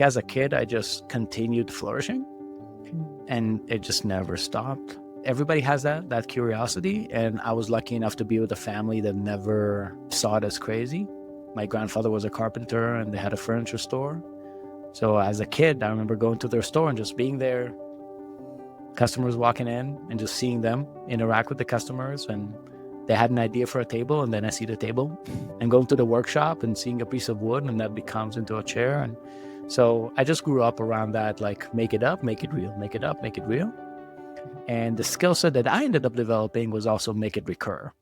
As a kid, I just continued flourishing and it just never stopped. Everybody has that curiosity. And I was lucky enough to be with a family that never saw it as crazy. My grandfather was a carpenter and they had a furniture store. So as a kid, I remember going to their store and just being there, customers walking in and just seeing them interact with the customers. And they had an idea for a table and then I see the table, and going to the workshop and seeing a piece of wood and that becomes into a chair. And so I just grew up around that, like make it up, make it real, make it up, make it real. And the skill set that I ended up developing was also make it recur.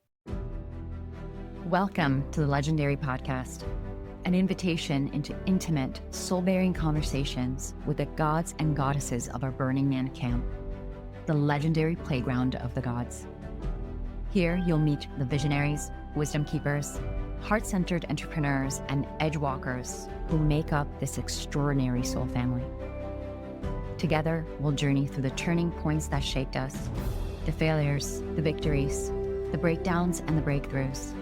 Welcome to the Legendary Podcast, an invitation into intimate, soul-bearing conversations with the gods and goddesses of our Burning Man camp, the legendary playground of the gods. Here you'll meet the visionaries, wisdom keepers, heart-centered entrepreneurs, and edge walkers who make up this extraordinary soul family. Together, we'll journey through the turning points that shaped us, the failures, the victories, the breakdowns, and the breakthroughs,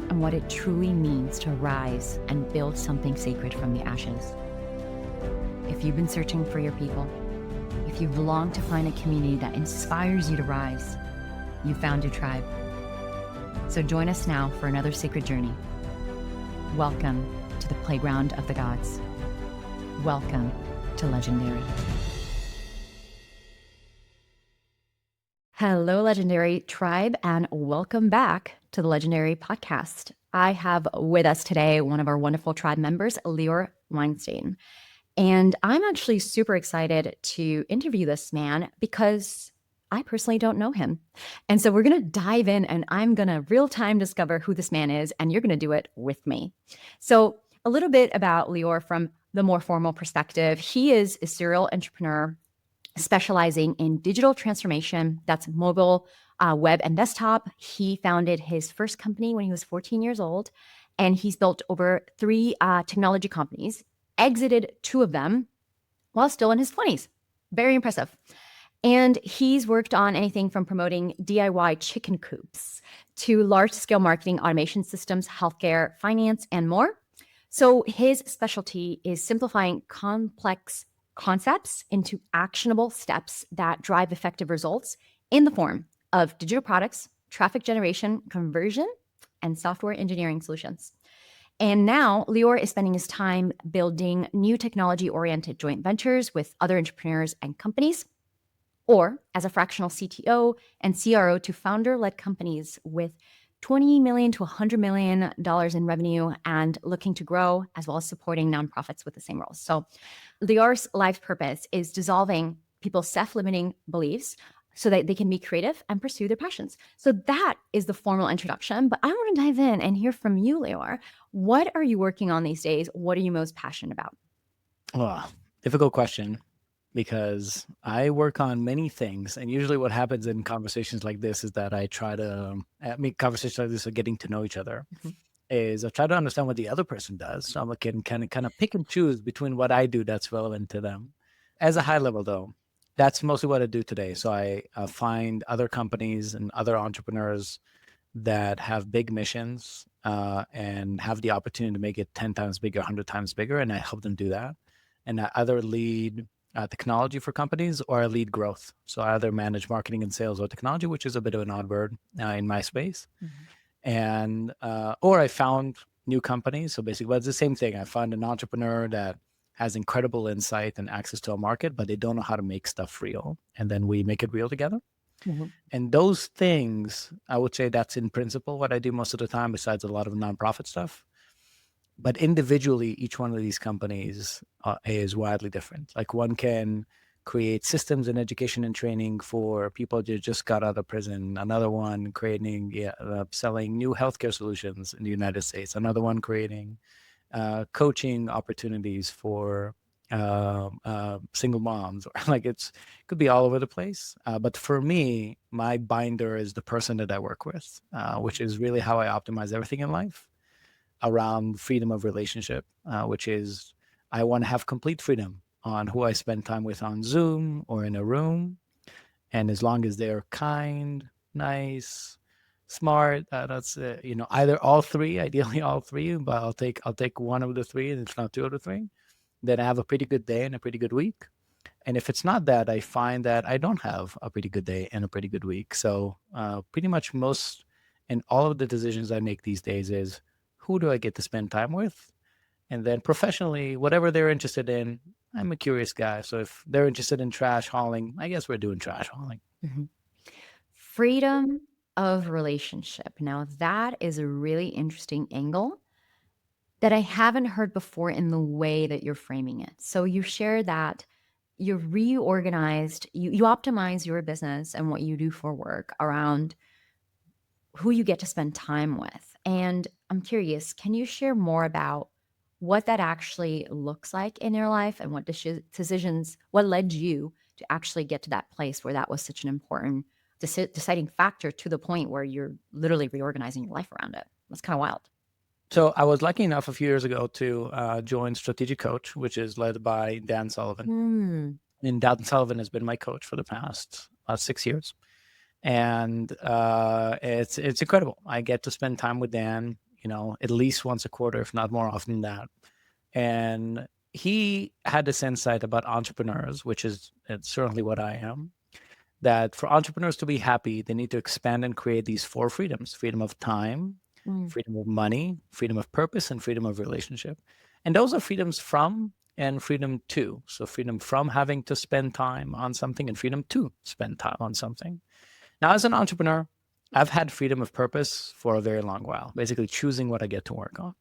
and what it truly means to rise and build something sacred from the ashes. If you've been searching for your people, if you've longed to find a community that inspires you to rise, you found your tribe. So join us now for another sacred journey. Welcome to the playground of the gods. Welcome to Legendary. Hello, Legendary Tribe, and welcome back to the Legendary Podcast. I have with us today one of our wonderful tribe members, Lior Weinstein. And I'm actually super excited to interview this man because I personally don't know him. And so we're going to dive in and I'm going to real time discover who this man is, and you're going to do it with me. So a little bit about Lior from the more formal perspective. He is a serial entrepreneur specializing in digital transformation. That's mobile, web, and desktop. He founded his first company when he was 14 years old, and he's built over 3 technology companies, exited 2 of them while still in his 20s. Very impressive. And he's worked on anything from promoting DIY chicken coops to large-scale marketing automation systems, healthcare, finance, and more. So his specialty is simplifying complex concepts into actionable steps that drive effective results in the form of digital products, traffic generation, conversion, and software engineering solutions. And now Lior is spending his time building new technology-oriented joint ventures with other entrepreneurs and companies, or as a fractional CTO and CRO to founder-led companies with $20 million to $100 million in revenue and looking to grow, as well as supporting nonprofits with the same roles. So Lior's life purpose is dissolving people's self-limiting beliefs so that they can be creative and pursue their passions. So that is the formal introduction, but I want to dive in and hear from you, Lior. What are you working on these days? What are you most passionate about? Oh, difficult question, because I work on many things. And usually what happens in conversations like this is that I try to make conversations like this are getting to know each other. Is I try to understand what the other person does. So I can kind of pick and choose between what I do that's relevant to them. As a high level though, that's mostly what I do today. So I find other companies and other entrepreneurs that have big missions and have the opportunity to make it 10 times bigger, 100 times bigger. And I help them do that. And I either lead technology for companies or I lead growth. So I either manage marketing and sales or technology, which is a bit of an odd word in my space. And or I found new companies. So basically, well, it's the same thing. I found an entrepreneur that has incredible insight and access to a market, but they don't know how to make stuff real. And then we make it real together. And those things, I would say that's in principle what I do most of the time, besides a lot of nonprofit stuff. But individually, each one of these companies is wildly different. Like one can create systems in education and training for people that just got out of prison. Another one creating, selling new healthcare solutions in the United States. Another one creating coaching opportunities for single moms. Or like it could be all over the place. But for me, my binder is the person that I work with, which is really how I optimize everything in life around freedom of relationship, which is I want to have complete freedom on who I spend time with on Zoom or in a room. And as long as they're kind, nice, smart, that's either all 3, ideally all 3, but I'll take one of the 3, and it's not 2 of the 3. then I have a pretty good day and a pretty good week. And if it's not that, I find that I don't have a pretty good day and a pretty good week. So pretty much most and all of the decisions I make these days is who do I get to spend time with? And then professionally, whatever they're interested in, I'm a curious guy. So if they're interested in trash hauling, I guess we're doing trash hauling. Mhm. Freedom of relationship. Now, that is a really interesting angle that I haven't heard before in the way that you're framing it. So you share that you reorganized, you optimize your business and what you do for work around who you get to spend time with. And I'm curious, can you share more about what that actually looks like in your life and what decisions, what led you to actually get to that place where that was such an important deciding factor to the point where you're literally reorganizing your life around it? That's kind of wild. So I was lucky enough a few years ago to join Strategic Coach, which is led by Dan Sullivan. And Dan Sullivan has been my coach for the past 6 years. And it's incredible. I get to spend time with Dan, at least once a quarter, if not more often than that. And he had this insight about entrepreneurs, which is it's certainly what I am, that for entrepreneurs to be happy, they need to expand and create these 4 freedoms: freedom of time, freedom of money, freedom of purpose, and freedom of relationship. And those are freedoms from and freedom to. So freedom from having to spend time on something and freedom to spend time on something. Now, as an entrepreneur, I've had freedom of purpose for a very long while, basically choosing what I get to work on.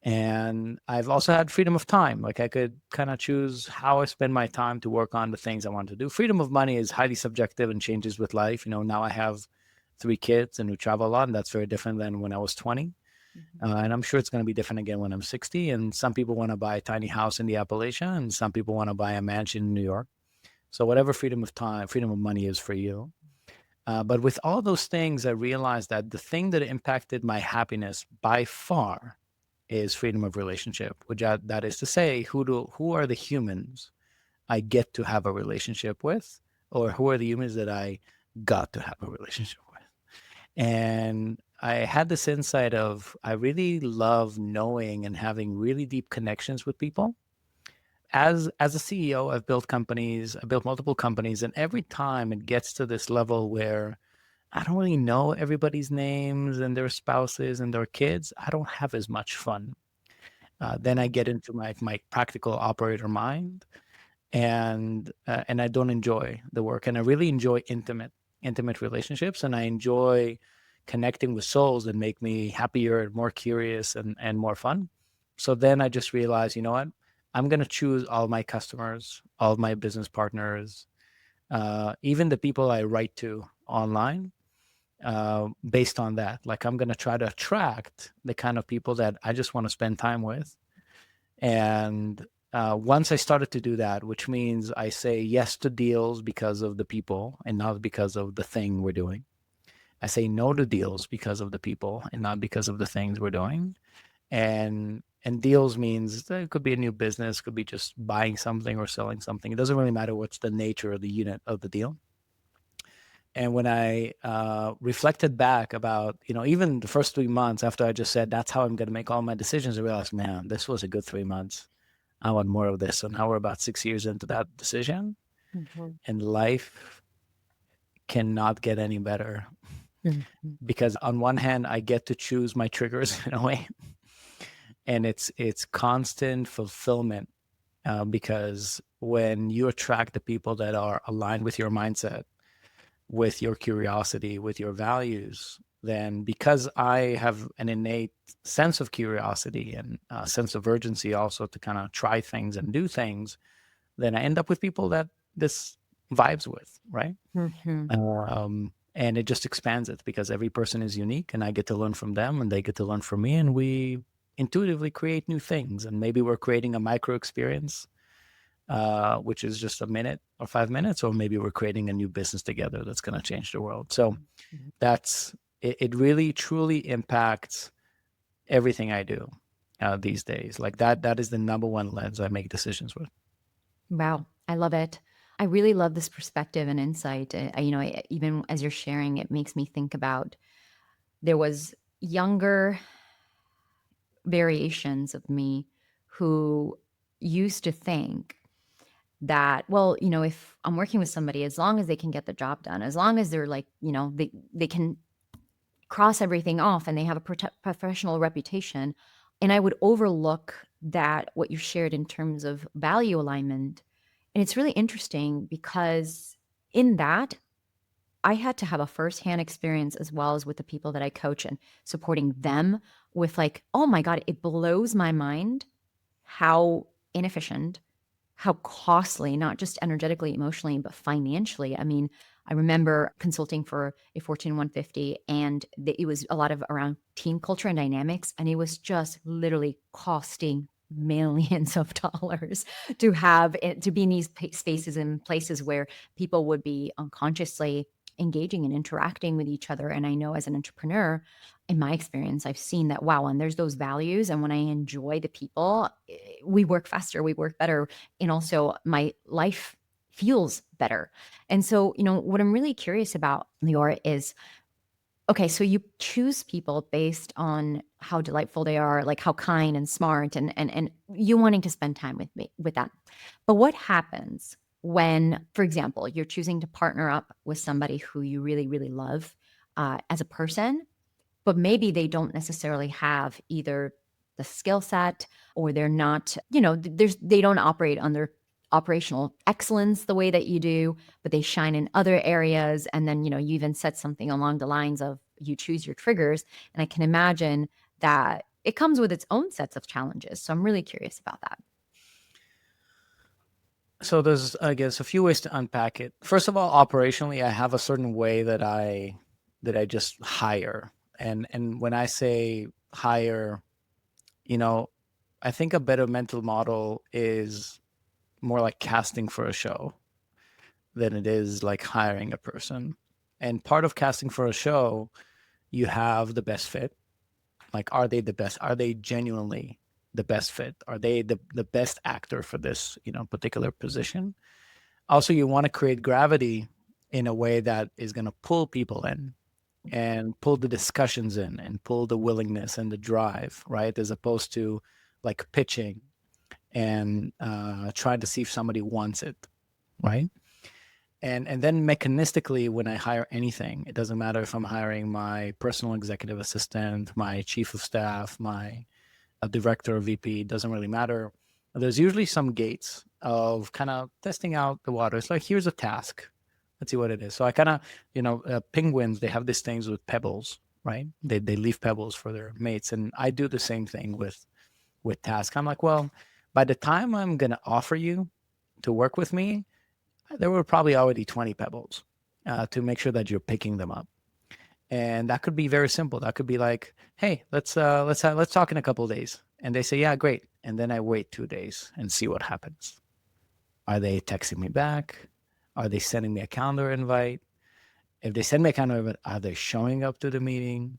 And I've also had freedom of time. Like I could kind of choose how I spend my time to work on the things I want to do. Freedom of money is highly subjective and changes with life. Now I have 3 kids and we travel a lot, and that's very different than when I was 20. And I'm sure it's going to be different again when I'm 60. And some people want to buy a tiny house in the Appalachia, and some people want to buy a mansion in New York. So whatever freedom of time, freedom of money is for you. But with all those things, I realized that the thing that impacted my happiness by far is freedom of relationship, that is to say, who are the humans I get to have a relationship with, or who are the humans that I got to have a relationship with. And I had this insight of I really love knowing and having really deep connections with people. As a CEO, I've built companies, I built multiple companies, and every time it gets to this level where I don't really know everybody's names and their spouses and their kids, I don't have as much fun. Then I get into my practical operator mind, and I don't enjoy the work. And I really enjoy intimate relationships, and I enjoy connecting with souls that make me happier and more curious and more fun. So then I just realized, you know what? I'm going to choose all my customers, all my business partners, even the people I write to online, based on that. Like I'm going to try to attract the kind of people that I just want to spend time with. And once I started to do that, which means I say yes to deals because of the people and not because of the thing we're doing. I say no to deals because of the people and not because of the things we're doing. And deals means it could be a new business, could be just buying something or selling something. It doesn't really matter what's the nature of the unit of the deal. And when I reflected back about, even the first 3 months after I just said, that's how I'm going to make all my decisions, I realized, man, this was a good 3 months. I want more of this. So now we're about 6 years into that decision, and life cannot get any better because on one hand, I get to choose my triggers in a way, and it's constant fulfillment, because when you attract the people that are aligned with your mindset, with your curiosity, with your values, then because I have an innate sense of curiosity and a sense of urgency also to kind of try things and do things, then I end up with people that this vibes with, right? And it just expands it because every person is unique and I get to learn from them and they get to learn from me, and we intuitively create new things. And maybe we're creating a micro experience, which is just a minute or 5 minutes, or maybe we're creating a new business together that's going to change the world. So that's it. It really truly impacts everything I do these days. Like that is the number one lens I make decisions with. Wow, I love it. I really love this perspective and insight. Even as you're sharing, it makes me think about there was younger variations of me who used to think that, well, if I'm working with somebody, as long as they can get the job done, as long as they're like, they can cross everything off and they have a professional reputation. And I would overlook that, what you shared in terms of value alignment. And it's really interesting because in that, I had to have a firsthand experience as well as with the people that I coach and supporting them with like, oh my God, it blows my mind how inefficient, how costly, not just energetically, emotionally, but financially. I mean, I remember consulting for a Fortune 150, and it was a lot of around team culture and dynamics. And it was just literally costing millions of dollars to have it, to be in these spaces and places where people would be unconsciously engaging and interacting with each other. And I know as an entrepreneur, in my experience, I've seen that, wow, and there's those values. And when I enjoy the people, we work faster, we work better. And also my life feels better. And so, what I'm really curious about, Lior, is okay, so you choose people based on how delightful they are, like how kind and smart, and you wanting to spend time with me with that. But what happens when, for example, you're choosing to partner up with somebody who you really, really love as a person, but maybe they don't necessarily have either the skill set, or they're not, they don't operate under operational excellence the way that you do, but they shine in other areas. And then, you even said something along the lines of you choose your triggers. And I can imagine that it comes with its own sets of challenges. So I'm really curious about that. So there's, I guess, a few ways to unpack it. First of all, operationally, I have a certain way that I just hire. And when I say hire, you know, I think a better mental model is more like casting for a show than it is like hiring a person. And part of casting for a show, you have the best fit. Like, are they the best? Are they genuinely the best fit? Are they the best actor for this, particular position? Also, you want to create gravity in a way that is going to pull people in and pull the discussions in and pull the willingness and the drive, right? As opposed to like pitching and trying to see if somebody wants it, right? And then mechanistically, when I hire anything, it doesn't matter if I'm hiring my personal executive assistant, my chief of staff, my director or VP, it doesn't really matter. There's usually some gates of kind of testing out the water. It's like, here's a task. Let's see what it is. So I kind of, penguins, they have these things with pebbles, right? They leave pebbles for their mates. And I do the same thing with tasks. I'm like, well, by the time I'm going to offer you to work with me, there were probably already 20 pebbles to make sure that you're picking them up. And that could be very simple. That could be like, hey, let's talk in a couple of days. And they say, yeah, great. And then I wait 2 days and see what happens. Are they texting me back? Are they sending me a calendar invite? If they send me a calendar invite, are they showing up to the meeting?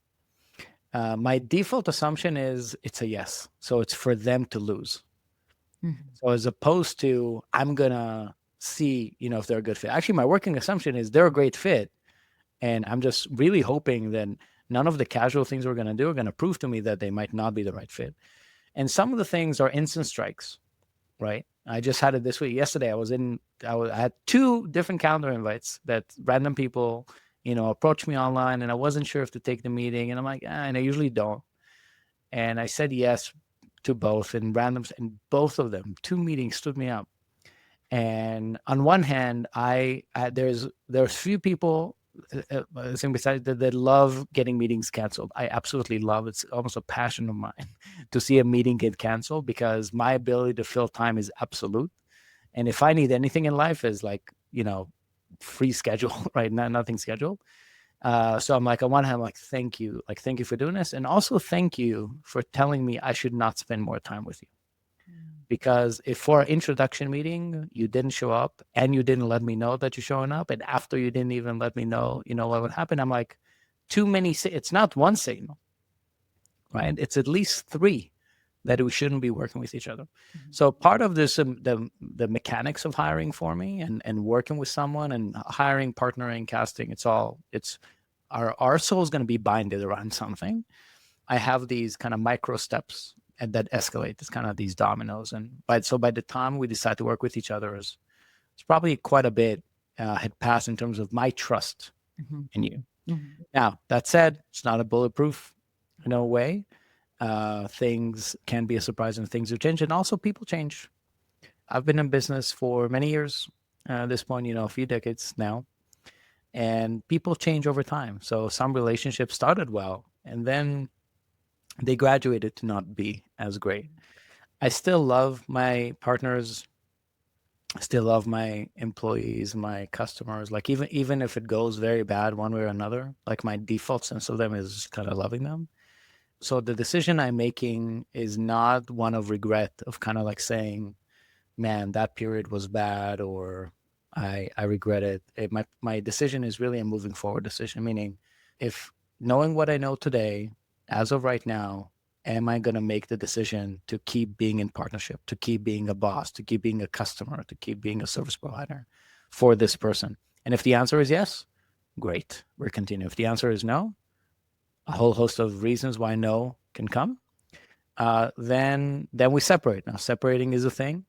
My default assumption is it's a yes. So it's for them to lose. Mm-hmm. So as opposed to, I'm going to see, if they're a good fit. Actually, my working assumption is they're a great fit. And I'm just really hoping that none of the casual things we're going to do are going to prove to me that they might not be the right fit. And some of the things are instant strikes, right? I just had it this week. Yesterday, I had 2 different calendar invites that random people, approached me online, and I wasn't sure if to take the meeting. And I'm like, and I usually don't. And I said yes to both, and both of them, 2 meetings stood me up. And on one hand, there's few people besides that love getting meetings canceled. I absolutely love it's almost a passion of mine to see a meeting get canceled, because my ability to fill time is absolute. And if I need anything in life is like, free schedule, right? Nothing scheduled. So I'm like, on one hand, I'm like, thank you for doing this. And also thank you for telling me I should not spend more time with you. Because if for an introduction meeting, you didn't show up and you didn't let me know that you're showing up, and after you didn't even let me know, what would happen, I'm like, too many, it's not one signal, right? It's at least 3 that we shouldn't be working with each other. Mm-hmm. So part of this, the mechanics of hiring for me and working with someone and hiring, partnering, casting, it's our soul is going to be binded around something. I have these kind of micro steps and that escalate. It's kind of these dominoes. And by the time we decide to work with each other, it's probably quite a bit had passed in terms of my trust Mhm. in you. Mhm. Now, that said, it's not a bulletproof, way. Things can be a surprise and things have changed. And also people change. I've been in business for many years, at this point, a few decades now, and people change over time. So some relationships started well, and then they graduated to not be as great. I still love my partners, still love my employees, my customers. Like even if it goes very bad one way or another, like my default sense of them is kind of loving them. So the decision I'm making is not one of regret, of kind of like saying, man, that period was bad, or I regret it. My decision is really a moving forward decision, meaning if knowing what I know today, as of right now, am I going to make the decision to keep being in partnership, to keep being a boss, to keep being a customer, to keep being a service provider for this person? And if the answer is yes, great, we're continuing. If the answer is no, a whole host of reasons why no can come. Then we separate. Now, separating is a thing.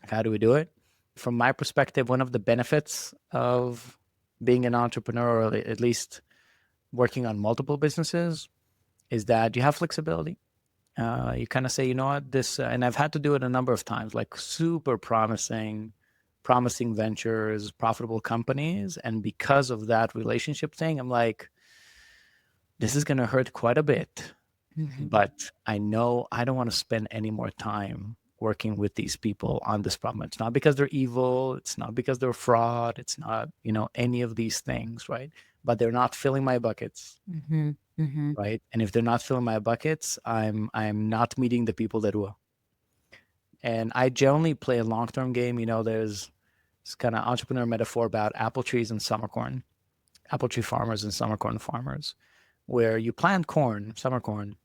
How do we do it? From my perspective, one of the benefits of being an entrepreneur, or at least working on multiple businesses, is that you have flexibility. You kind of say, you know what, this, and I've had to do it a number of times, like super promising ventures, profitable companies. And because of that relationship thing, I'm like, this is going to hurt quite a bit, Mhm. but I know I don't want to spend any more time working with these people on this problem. It's not because they're evil. It's not because they're fraud. It's not, any of these things, right? But they're not filling my buckets, Mhm. Mhm. right? And if they're not filling my buckets, I'm not meeting the people that will. And I generally play a long-term game. There's this kind of entrepreneur metaphor about apple trees and summer corn, apple tree farmers and summer corn farmers, where you plant corn, summer corn,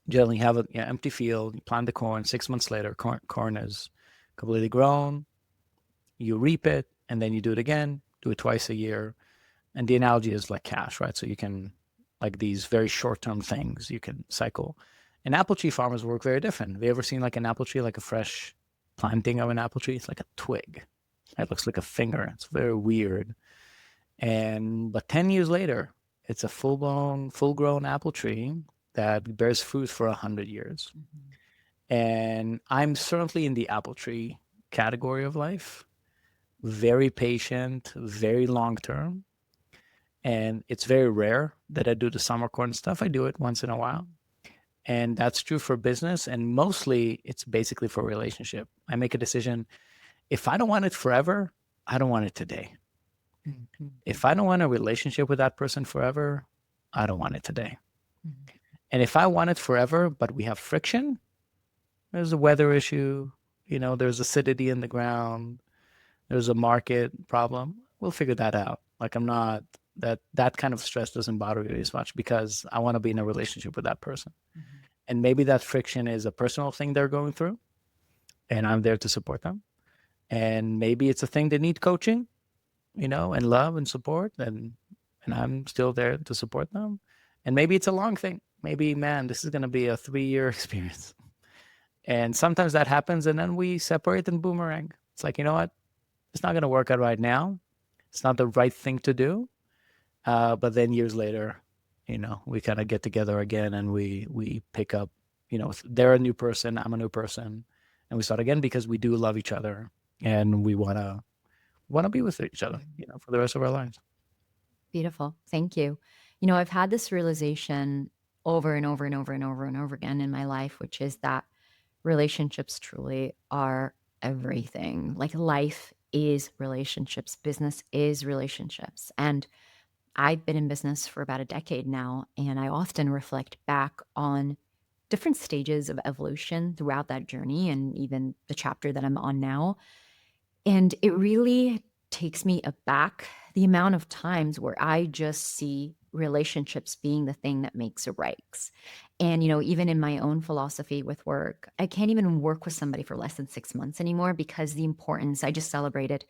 generally have an empty field, you plant the corn, 6 months later, corn is completely grown, you reap it, and then you do it again, do it twice a year. And the analogy is like cash, right? So you can, like these very short-term things, you can cycle. And apple tree farmers work very different. Have you ever seen like an apple tree, like a fresh planting of an apple tree? It's like a twig. It looks like a finger. It's very weird. But 10 years later, it's a full-grown apple tree that bears fruit for 100 years. Mhm. And I'm certainly in the apple tree category of life, very patient, very long term. And it's very rare that I do the summer corn stuff. I do it once in a while. And that's true for business. And mostly it's basically for relationship. I make a decision. If I don't want it forever, I don't want it today. Mhm. If I don't want a relationship with that person forever, I don't want it today. Mhm. And if I want it forever, but we have friction, there's a weather issue, there's acidity in the ground, there's a market problem, we'll figure that out. Like I'm not that kind of stress doesn't bother me as much because I want to be in a relationship with that person. Mhm. And maybe that friction is a personal thing they're going through and I'm there to support them. And maybe it's a thing they need coaching, and love and support, and I'm still there to support them. And maybe it's a long thing. Maybe, man, this is going to be a 3-year experience. And sometimes that happens and then we separate and boomerang. It's like, you know what? It's not going to work out right now. It's not the right thing to do. But then years later, we kind of get together again and we pick up, they're a new person, I'm a new person, and we start again because we do love each other and we want to be with each other, Mhm. for the rest of our lives. Beautiful. Thank you. I've had this realization over and over and over and over and over again in my life, which is that relationships truly are everything. Like life is relationships, business is relationships. And I've been in business for about a decade now, and I often reflect back on different stages of evolution throughout that journey and even the chapter that I'm on now. And it really takes me aback the amount of times where I just see relationships being the thing that makes or breaks. And, even in my own philosophy with work, I can't even work with somebody for less than 6 months anymore because the importance, I just celebrated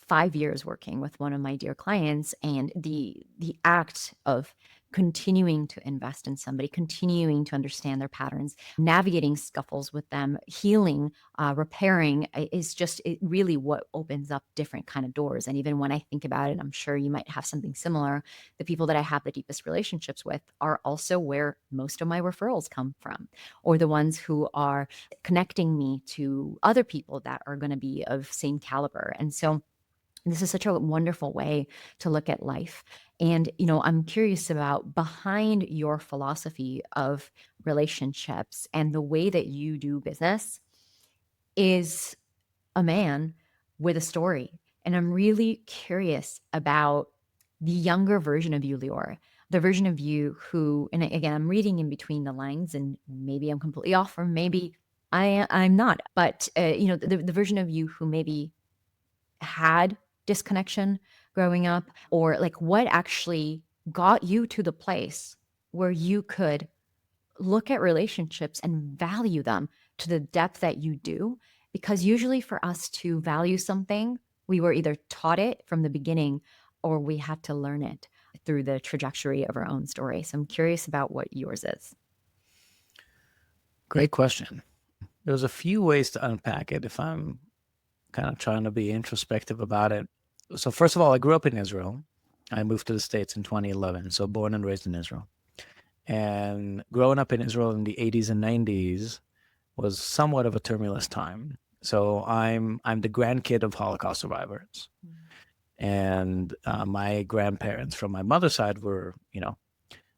5 years working with one of my dear clients, and the act of continuing to invest in somebody, continuing to understand their patterns, navigating scuffles with them, healing, repairing is just really what opens up different kind of doors. And even when I think about it, I'm sure you might have something similar. The people that I have the deepest relationships with are also where most of my referrals come from, or the ones who are connecting me to other people that are going to be of same caliber. And so this is such a wonderful way to look at life. And, I'm curious about behind your philosophy of relationships and the way that you do business is a man with a story. And I'm really curious about the younger version of you, Lior, the version of you who, and again, I'm reading in between the lines, and maybe I'm completely off, or maybe I'm not. But the version of you who maybe had disconnection growing up, or like what actually got you to the place where you could look at relationships and value them to the depth that you do. Because usually for us to value something, we were either taught it from the beginning or we had to learn it through the trajectory of our own story. So I'm curious about what yours is. Great question. There's a few ways to unpack it if I'm kind of trying to be introspective about it. So first of all, I grew up in Israel. I moved to the States in 2011, so born and raised in Israel. And growing up in Israel in the 80s and 90s was somewhat of a tumultuous time. So I'm the grandkid of Holocaust survivors, and my grandparents from my mother's side were,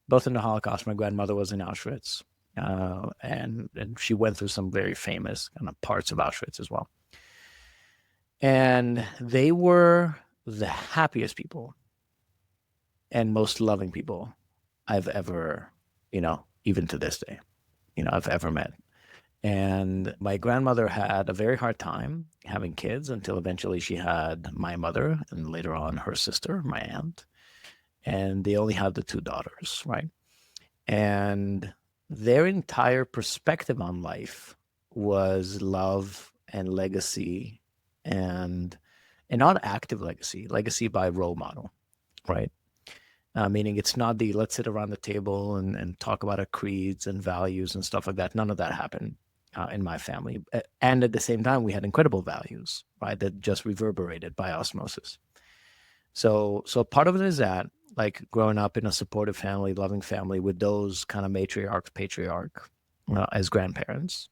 both in the Holocaust. My grandmother was in Auschwitz, and she went through some very famous kind of parts of Auschwitz as well. And they were the happiest people and most loving people I've ever, even to this day, I've ever met. And my grandmother had a very hard time having kids until eventually she had my mother and later on her sister, my aunt. And they only had the two daughters, right? And their entire perspective on life was love and legacy, and not active legacy by role model, right? Meaning it's not the let's sit around the table and talk about our creeds and values and stuff like that. None of that happened in my family. And at the same time, we had incredible values, right, that just reverberated by osmosis. So part of it is that, like, growing up in a supportive family, loving family with those kind of matriarch, patriarch as grandparents,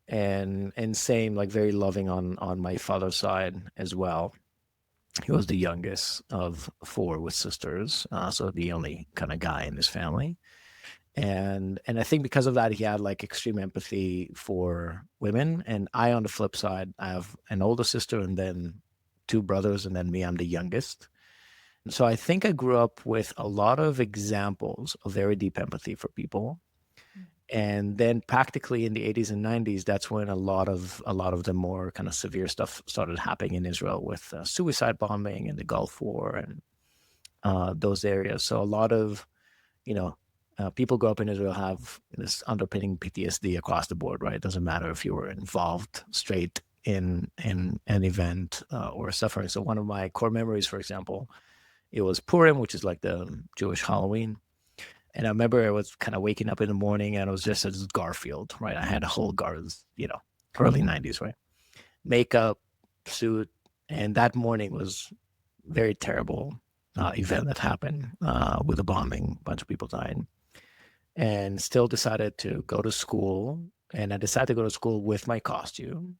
and same, like, very loving on my father's side as well. He was the youngest of four with sisters, so the only kind of guy in his family. And I think because of that, he had like extreme empathy for women. And I, on the flip side, I have an older sister and then two brothers, and then me, I'm the youngest. So I think I grew up with a lot of examples of very deep empathy for people. And then practically in the 80s and 90s, that's when a lot of the more kind of severe stuff started happening in Israel with suicide bombing and the Gulf War and those areas. So a lot of, people grow up in Israel have this underpinning PTSD across the board, right? It doesn't matter if you were involved straight in an event or suffering. So one of my core memories, for example, it was Purim, which is like the Jewish Halloween. And I remember I was kind of waking up in the morning and it was just as Garfield, right? I had a whole early 90s, right? Makeup, suit. And that morning was very terrible event that happened with a bombing. A bunch of people died. And still decided to go to school. And I decided to go to school with my costume.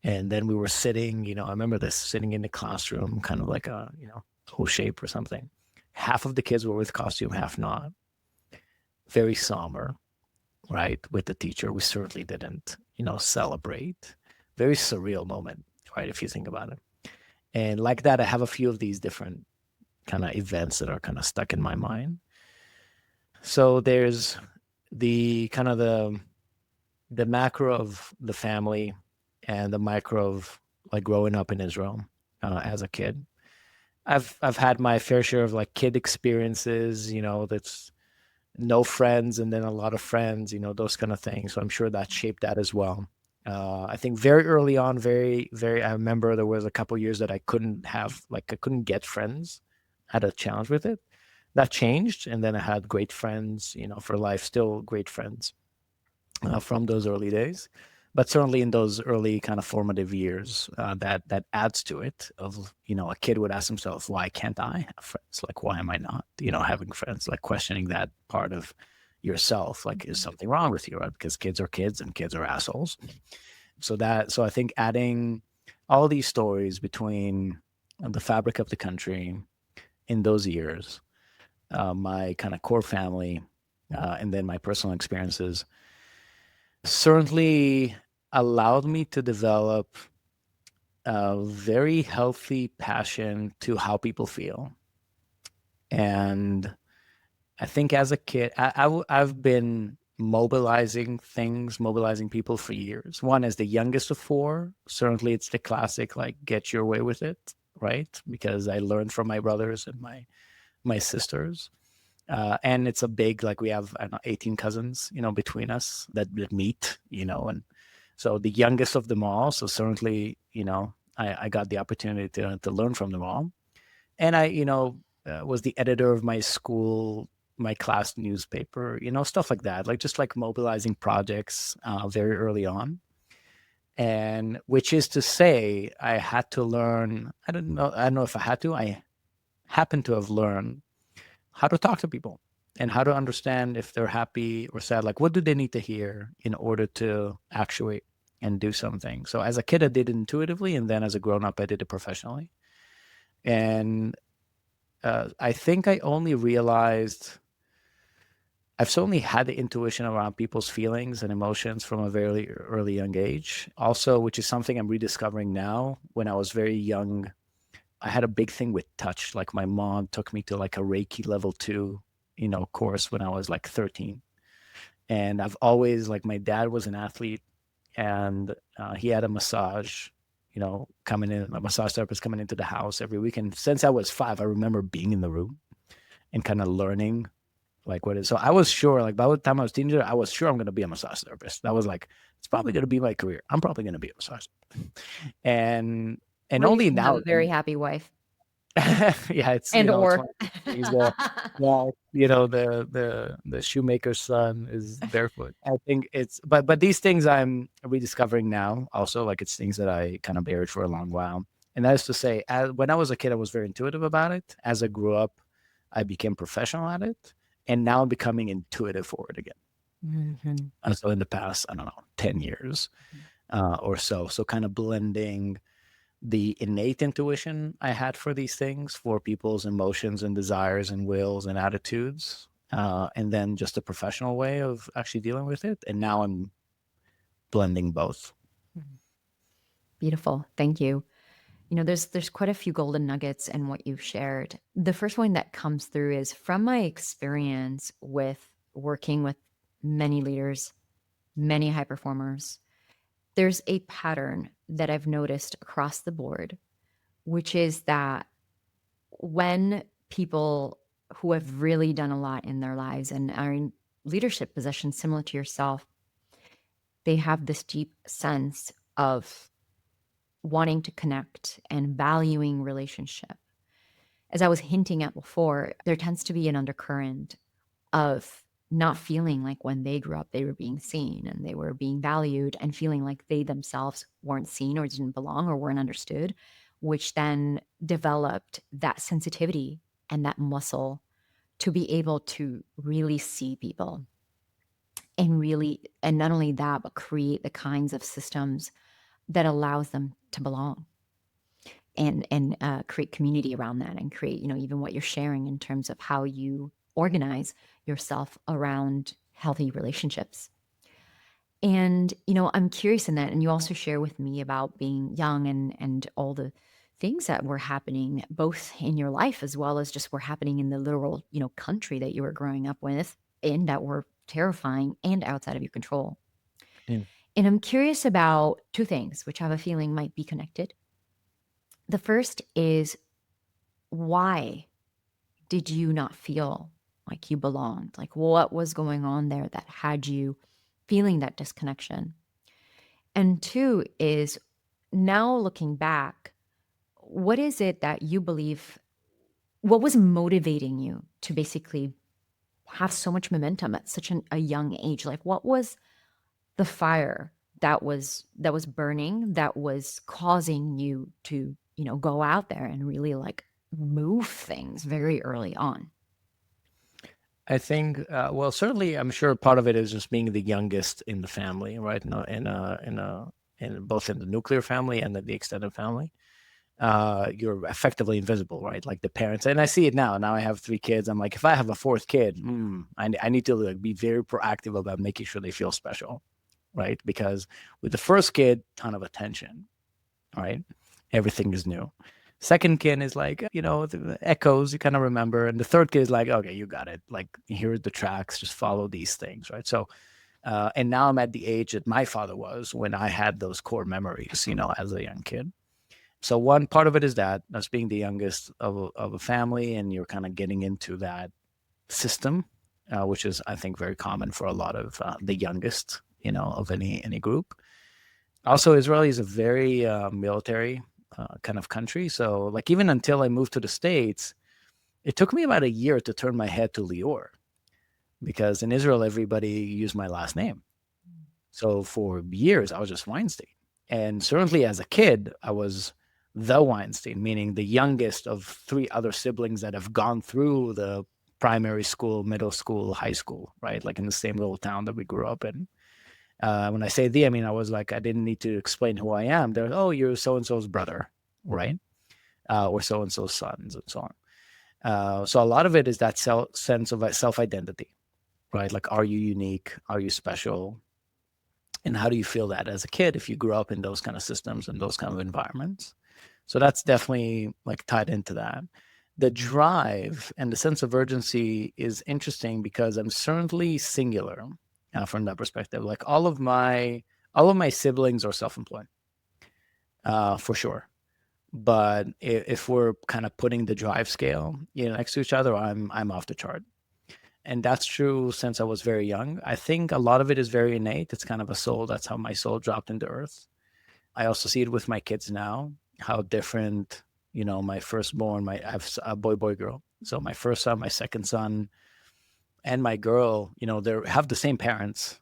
And then we were sitting, I remember this, sitting in the classroom, kind of like a, O shape or something. Half of the kids were with costume, half not. Very somber, right? With the teacher. We certainly didn't, celebrate. Very surreal moment, right? If you think about it. And like that, I have a few of these different kind of events that are kind of stuck in my mind. So there's the kind of the macro of the family and the micro of like growing up in Israel as a kid. I've had my fair share of like kid experiences, that's no friends and then a lot of friends, those kind of things. So I'm sure that shaped that as well. I think very early on, very, very, I remember there was a couple years that I couldn't get friends. I had a challenge with it. That changed, and then I had great friends, for life, still great friends from those early days. But certainly in those early kind of formative years, that adds to it. Of a kid would ask himself, "Why can't I have friends? Like, why am I not, having friends?" Like questioning that part of yourself. Like, is something wrong with you? Right? Because kids are kids, and kids are assholes. So I think adding all these stories between the fabric of the country in those years, my kind of core family, and then my personal experiences certainly allowed me to develop a very healthy passion to how people feel. And I think as a kid, I've been mobilizing people for years. One, as the youngest of four, certainly it's the classic, like, get your way with it, right? Because I learned from my brothers and my sisters. And it's a big, like, we have, I don't know, 18 cousins, between us that meet, and so the youngest of them all. So certainly, I got the opportunity to learn from them all. And I, was the editor of my school, my class newspaper, stuff like that, like just like mobilizing projects very early on. And which is to say, I had to learn, I don't know if I had to, I happened to have learned how to talk to people and how to understand if they're happy or sad. Like, what do they need to hear in order to actuate and do something? So as a kid, I did it intuitively, and then as a grown up, I did it professionally. And I think I only realized I've certainly had the intuition around people's feelings and emotions from a very early young age. Also, which is something I'm rediscovering now. When I was very young, I had a big thing with touch. Like, my mom took me to like a Reiki level 2, course when I was like 13. And I've always, like, my dad was an athlete, and he had a massage, coming in, a massage therapist coming into the house every weekend. Since I was 5, I remember being in the room and kind of learning like what is. So I was sure, like, by the time I was a teenager, I was sure I'm going to be a massage therapist. That was like, it's probably going to be my career. I'm probably going to be a massage therapist. And Or you only can have now, a very happy wife yeah, it's and it's or one of those things where, well, the shoemaker's son is barefoot. I think it's, but these things I'm rediscovering now. Also, like, it's things that I kind of buried for a long while. And that is to say, when I was a kid, I was very intuitive about it. As I grew up, I became professional at it, and now I'm becoming intuitive for it again. Mhm. And so in the past, I don't know, 10 years or so. So kind of blending the innate intuition I had for these things, for people's emotions and desires and wills and attitudes, and then just a professional way of actually dealing with it. And now I'm blending both. Beautiful. Thank you. There's quite a few golden nuggets in what you've shared. The first one that comes through is from my experience with working with many leaders, many high performers. There's a pattern that I've noticed across the board, which is that when people who have really done a lot in their lives and are in leadership positions similar to yourself, they have this deep sense of wanting to connect and valuing relationship. As I was hinting at before, there tends to be an undercurrent of not feeling like when they grew up, they were being seen and they were being valued, and feeling like they themselves weren't seen or didn't belong or weren't understood, which then developed that sensitivity and that muscle to be able to really see people and really, and not only that, but create the kinds of systems that allows them to belong and create community around that, and create, even what you're sharing in terms of how you organize yourself around healthy relationships. And, I'm curious in that. And you also share with me about being young and all the things that were happening both in your life as well as just were happening in the literal, country that you were growing up with, and that were terrifying and outside of your control. Yeah. And I'm curious about two things, which I have a feeling might be connected. The first is, why did you not feel like you belonged? Like, what was going on there that had you feeling that disconnection? And two is, now looking back, what is it that you believe what was motivating you to basically have so much momentum at such a young age? Like, what was the fire that was burning, that was causing you to, go out there and really like move things very early on? I think, well, certainly, I'm sure part of it is just being the youngest in the family, right? In both in the nuclear family and the extended family. You're effectively invisible, right? Like the parents, and I see it now. Now I have three kids. I'm like, if I have a fourth kid, I need to like be very proactive about making sure they feel special, right? Because with the first kid, ton of attention, right? Everything is new. Second kid is like, the echoes you kind of remember. And the third kid is like, okay, you got it. Like, here are the tracks, just follow these things, right? So, and now I'm at the age that my father was when I had those core memories, as a young kid. So one part of it is that's being the youngest of a family, and you're kind of getting into that system, which is, I think, very common for a lot of the youngest, of any group. Also, Israel is a very military kind of country. So, like, even until I moved to the States, it took me about a year to turn my head to Lior, because in Israel, everybody used my last name. So for years, I was just Weinstein. And certainly as a kid, I was the Weinstein, meaning the youngest of three other siblings that have gone through the primary school, middle school, high school, right? Like in the same little town that we grew up in. When I say I mean, I was like, I didn't need to explain who I am. They're, oh, you're so and so's brother, right? Or so and so's sons, and so on. So a lot of it is that sense of self identity, right? Like, are you unique? Are you special? And how do you feel that as a kid if you grew up in those kind of systems and those kind of environments? So that's definitely like tied into that. The drive and the sense of urgency is interesting because I'm certainly singular from that perspective. Like all of my siblings are self-employed, for sure. But if we're kind of putting the drive scale, next to each other, I'm off the chart. And that's true since I was very young. I think a lot of it is very innate. It's kind of a soul. That's how my soul dropped into earth. I also see it with my kids now, how different, my firstborn, I have a boy, girl. So my first son, my second son, and my girl, they have the same parents,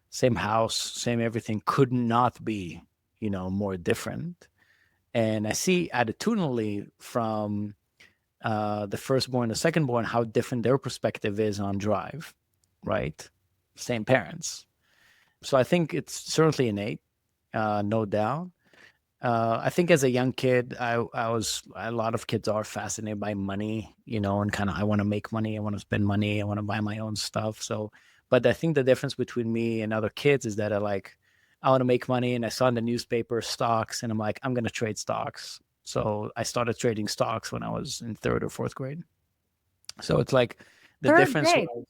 same house, same everything, could not be, more different. And I see attitudinally from the firstborn, the secondborn, how different their perspective is on drive, right? Same parents. So I think it's certainly innate, no doubt. I think as a young kid, I was, a lot of kids are fascinated by money, and kind of, I want to make money, I want to spend money, I want to buy my own stuff. So, but I think the difference between me and other kids is that I want to make money, and I saw in the newspaper stocks, and I'm like, I'm going to trade stocks. So I started trading stocks when I was in third or fourth grade. So it's like the Third difference grade. was,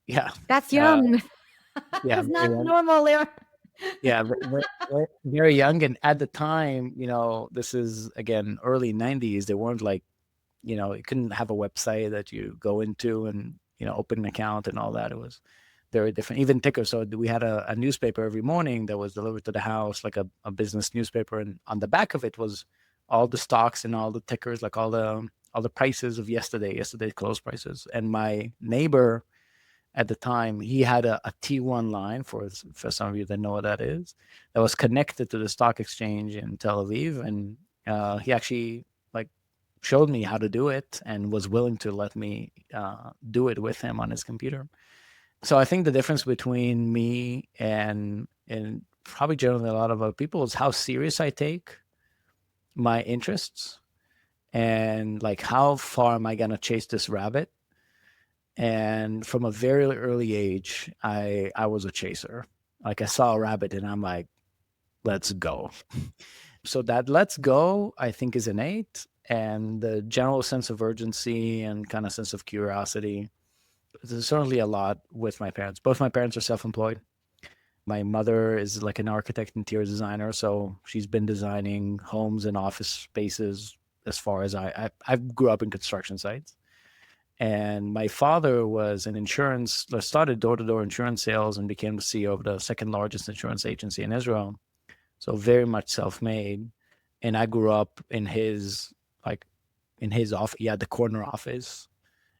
yeah, That's uh, young. yeah, That's very not young. normal, Leon. Yeah, very young. And at the time, this is again early 90s. There weren't like, you couldn't have a website that you go into and, open an account and all that. It was very different. Even ticker. So we had a newspaper every morning that was delivered to the house, like a business newspaper. And on the back of it was all the stocks and all the tickers, like all the prices of yesterday's close prices. And my neighbor at the time, he had a T1 line, for some of you that know what that is, that was connected to the stock exchange in Tel Aviv. And he actually like showed me how to do it and was willing to let me do it with him on his computer. So I think the difference between me and probably generally a lot of other people is how serious I take my interests, and like how far am I going to chase this rabbit. And from a very early age, I was a chaser. Like, I saw a rabbit and I'm like, let's go. So that let's go, I think, is innate. And the general sense of urgency and kind of sense of curiosity, there's certainly a lot with my parents. Both my parents are self-employed. My mother is like an architect, interior designer, so she's been designing homes and office spaces as far as I grew up in construction sites. And my father was an insurance, started door-to-door insurance sales and became the CEO of the second largest insurance agency in Israel. So very much self-made. And I grew up in his like in his office. He had the corner office.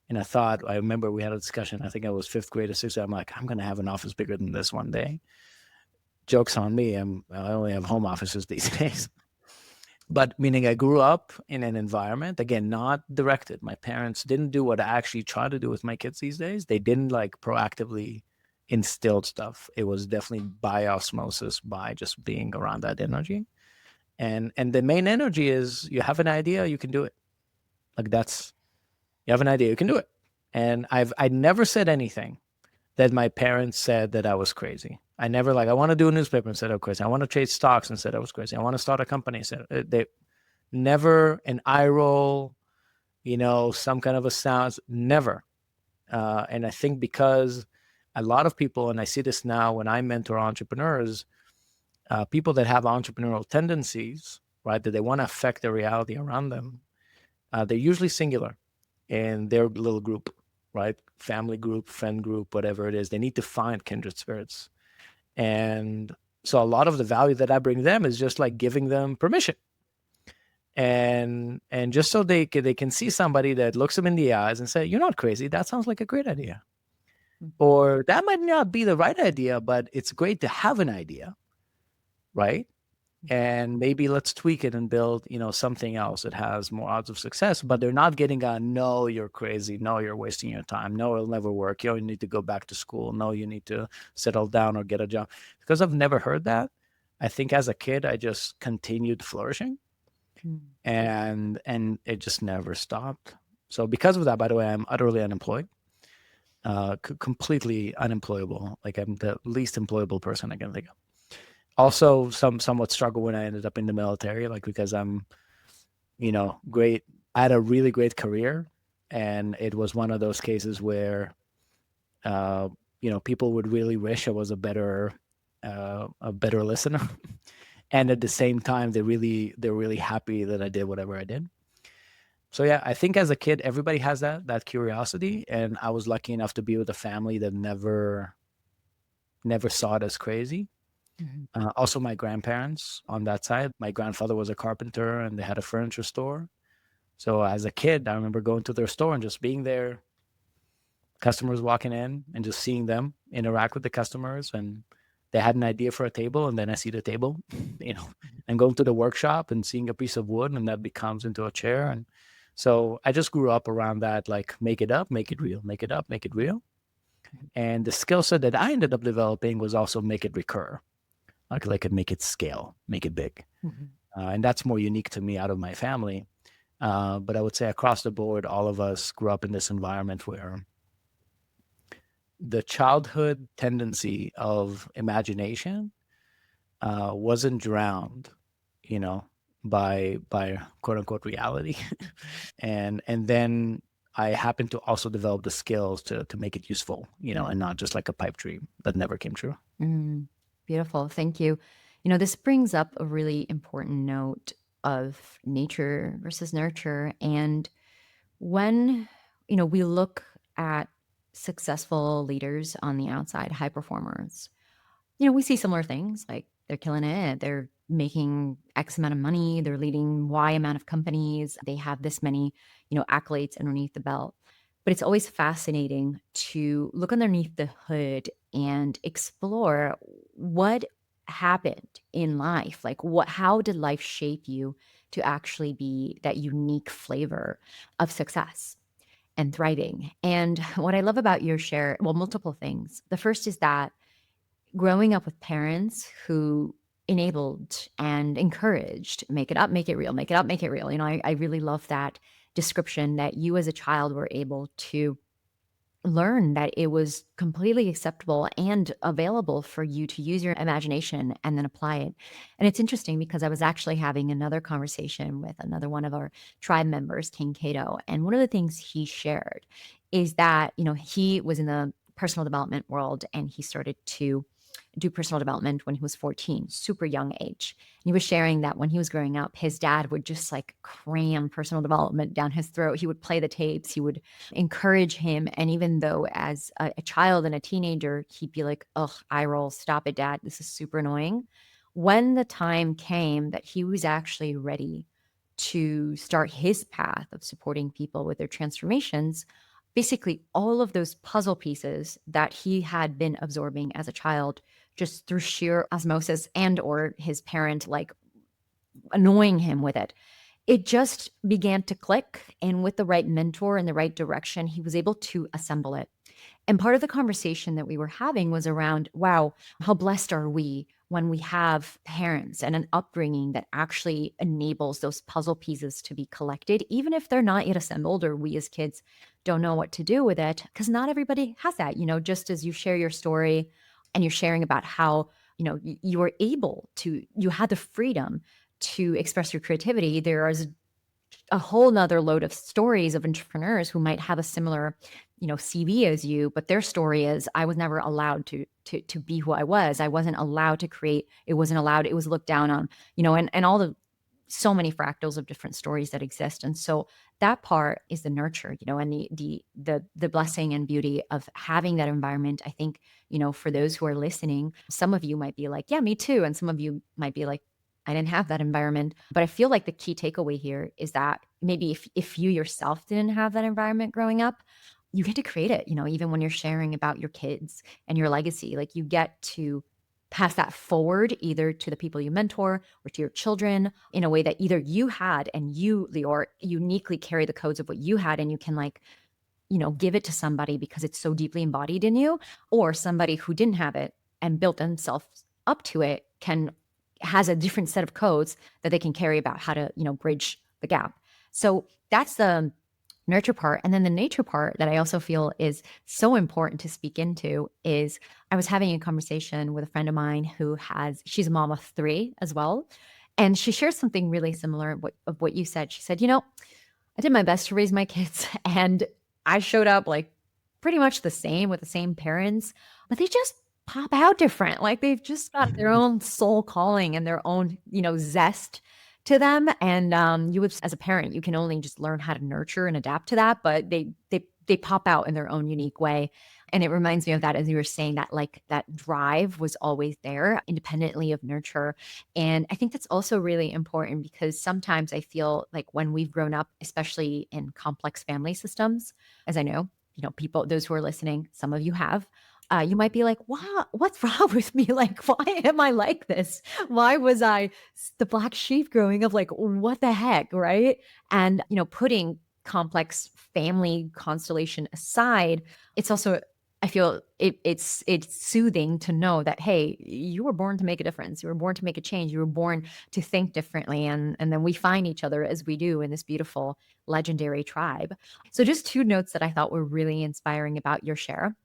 And I remember we had a discussion. I think I was fifth grade or sixth grade. I'm like, I'm going to have an office bigger than this one day. Joke's on me. I only have home offices these days. But meaning I grew up in an environment, again, not directed. My parents didn't do what I actually try to do with my kids these days. They didn't like proactively instill stuff. It was definitely by osmosis, by just being around that energy. And the main energy is you have an idea, you can do it. Like you have an idea, you can do it. And I never said anything that my parents said that I was crazy. I never I want to do a newspaper and said I was crazy. I want to trade stocks and said I was crazy. I want to start a company. Said they never an eye roll, some kind of a sound, never. And I think because a lot of people, and I see this now when I mentor entrepreneurs, people that have entrepreneurial tendencies, right, that they want to affect the reality around them, they're usually singular in their little group, right? Family group, friend group, whatever it is. They need to find kindred spirits. And so a lot of the value that I bring them is just like giving them permission. And just so they can see somebody that looks them in the eyes and say, you're not crazy. That sounds like a great idea. Or that might not be the right idea, but it's great to have an idea, right? And maybe let's tweak it and build, something else that has more odds of success. But they're not getting a no, you're crazy. No, you're wasting your time. No, it'll never work. You need to go back to school. No, you need to settle down or get a job. Because I've never heard that. I think as a kid, I just continued flourishing, and it just never stopped. So because of that, by the way, I'm utterly unemployed, completely unemployable. Like I'm the least employable person I can think of. Also somewhat struggle when I ended up in the military, like because I'm, great. I had a really great career, and it was one of those cases where, people would really wish I was a better listener. And at the same time, they're really happy that I did whatever I did. So yeah, I think as a kid, everybody has that curiosity. And I was lucky enough to be with a family that never saw it as crazy. Also, my grandparents on that side, my grandfather was a carpenter and they had a furniture store. So as a kid, I remember going to their store and just being there, customers walking in and just seeing them interact with the customers. And they had an idea for a table, and then I see the table, and going to the workshop and seeing a piece of wood, and that becomes into a chair. And so I just grew up around that, like make it up, make it real, make it up, make it real. And the skill set that I ended up developing was also make it recur. I could make it scale, make it big. And that's more unique to me out of my family. But I would say across the board, all of us grew up in this environment where the childhood tendency of imagination wasn't drowned, by quote unquote reality. and then I happened to also develop the skills to make it useful, and not just like a pipe dream that never came true. Beautiful. Thank you. This brings up a really important note of nature versus nurture. And when, we look at successful leaders on the outside, high performers, we see similar things like they're killing it. They're making X amount of money. They're leading Y amount of companies. They have this many, accolades underneath the belt. But it's always fascinating to look underneath the hood and explore what happened in life. Like how did life shape you to actually be that unique flavor of success and thriving? And what I love about your share, well, multiple things. The first is that growing up with parents who enabled and encouraged, make it up, make it real, make it up, make it real. I really love that description that you as a child were able to learn that it was completely acceptable and available for you to use your imagination and then apply it. And it's interesting because I was actually having another conversation with another one of our tribe members, King Cato. And one of the things he shared is that, he was in the personal development world and he started to do personal development when he was 14, super young age. And he was sharing that when he was growing up, his dad would just like cram personal development down his throat. He would play the tapes, he would encourage him. And even though as a child and a teenager, he'd be like, ugh, eye roll, stop it, dad. This is super annoying. When the time came that he was actually ready to start his path of supporting people with their transformations, basically all of those puzzle pieces that he had been absorbing as a child just through sheer osmosis and or his parent like annoying him with it just began to click. And with the right mentor in the right direction, he was able to assemble it. And part of the conversation that we were having was around, wow, how blessed are we when we have parents and an upbringing that actually enables those puzzle pieces to be collected, even if they're not yet assembled or we as kids don't know what to do with it, because not everybody has that. Just as you share your story and you're sharing about how, you were able to, you had the freedom to express your creativity, there is a whole nother load of stories of entrepreneurs who might have a similar, CV as you, but their story is I was never allowed to be who I was. I wasn't allowed to create. It wasn't allowed. It was looked down on, and all the so many fractals of different stories that exist. And so that part is the nurture, and the blessing and beauty of having that environment. I think, for those who are listening, some of you might be like, yeah, me too. And some of you might be like, I didn't have that environment. But I feel like the key takeaway here is that maybe if you yourself didn't have that environment growing up, you get to create it, even when you're sharing about your kids and your legacy, like you get to pass that forward either to the people you mentor or to your children in a way that either you had and you, Lior, uniquely carry the codes of what you had and you can like, give it to somebody because it's so deeply embodied in you, or somebody who didn't have it and built themselves up to it has a different set of codes that they can carry about how to, bridge the gap. So that's the nurture part. And then the nature part that I also feel is so important to speak into is I was having a conversation with a friend of mine she's a mom of 3 as well. And she shared something really similar of what you said. She said, I did my best to raise my kids and I showed up like pretty much the same with the same parents, but they just pop out different. Like they've just got their own soul calling and their own, zest to them. And you would, as a parent, you can only just learn how to nurture and adapt to that, but they pop out in their own unique way. And it reminds me of that, as you were saying, that like that drive was always there independently of nurture. And I think that's also really important because sometimes I feel like when we've grown up, especially in complex family systems, as I know, people, those who are listening, some of you have, you might be like, wow, what's wrong with me? Like, why am I like this? Why was I the black sheep growing up? Like, what the heck? Right. And, putting complex family constellation aside, it's also, I feel it's soothing to know that, hey, you were born to make a difference. You were born to make a change. You were born to think differently. And then we find each other as we do in this beautiful, legendary tribe. So just 2 notes that I thought were really inspiring about your share.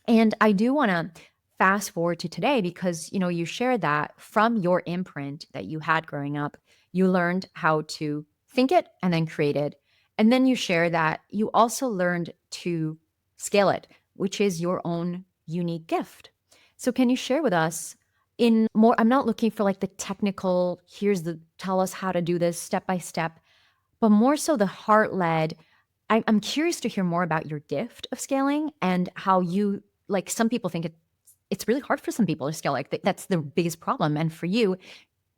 And I do want to fast forward to today because, you shared that from your imprint that you had growing up, you learned how to think it and then create it. And then you share that you also learned to scale it, which is your own unique gift. So can you share with us in more, I'm not looking for like the technical, tell us how to do this step by step, but more so the heart led. I'm curious to hear more about your gift of scaling and how you, like some people think it's really hard for some people to scale. Like that's the biggest problem. And for you,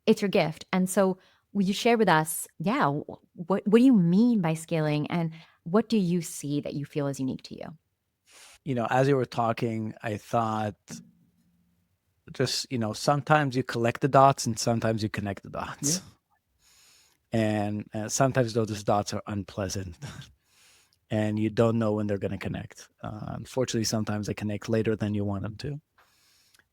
it's your gift. And so will you share with us, yeah, what do you mean by scaling and what do you see that you feel is unique to you? As you were talking, I thought just, sometimes you collect the dots and sometimes you connect the dots. Yeah. And sometimes those dots are unpleasant and you don't know when they're going to connect. Unfortunately, sometimes they connect later than you want them to.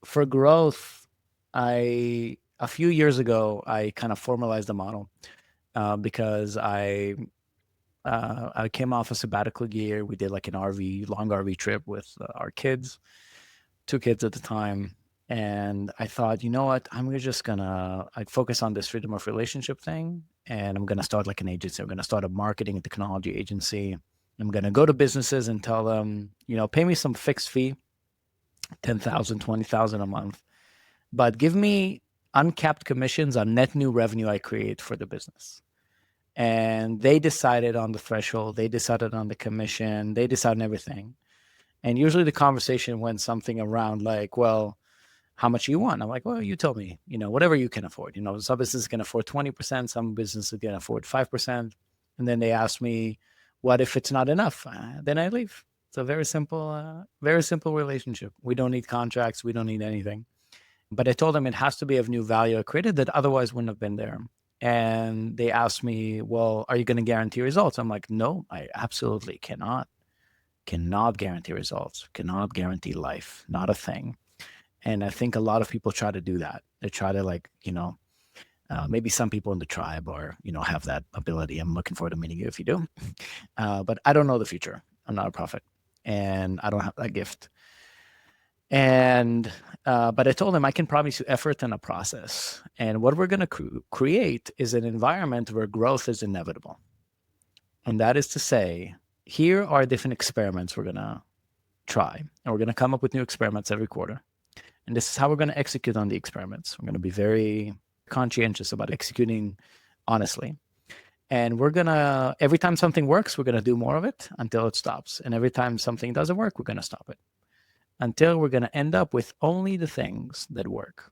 For growth, a few years ago, I kind of formalized the model because I came off a sabbatical year. We did like an long RV trip with our kids, 2 kids at the time. And I thought, you know what, I focus on this freedom of relationship thing. And I'm going to start like an agency. I'm going to start a marketing and technology agency. I'm going to go to businesses and tell them, pay me some fixed fee, 10,000, 20,000 a month, but give me uncapped commissions on net new revenue I create for the business. And they decided on the threshold, they decided on the commission, they decided on everything. And usually the conversation went something around like, well, how much you want? I'm like, well, you tell me, whatever you can afford. Some businesses can afford 20%, some businesses can afford 5%. And then they ask me, what if it's not enough? Then I leave. It's a very simple relationship. We don't need contracts. We don't need anything. But I told them it has to be of new value created that otherwise wouldn't have been there. And they asked me, well, are you going to guarantee results? I'm like, no, I absolutely cannot guarantee results, cannot guarantee life, not a thing. And I think a lot of people try to do that. They try to maybe some people in the tribe are, have that ability. I'm looking forward to meeting you if you do. But I don't know the future. I'm not a prophet and I don't have that gift. And, but I told them I can promise you effort and a process. And what we're going to create is an environment where growth is inevitable. And that is to say, here are different experiments we're going to try. And we're going to come up with new experiments every quarter. And this is how we're going to execute on the experiments. We're going to be very conscientious about executing honestly. And we're going to, every time something works, we're going to do more of it until it stops. And every time something doesn't work, we're going to stop it until we're going to end up with only the things that work.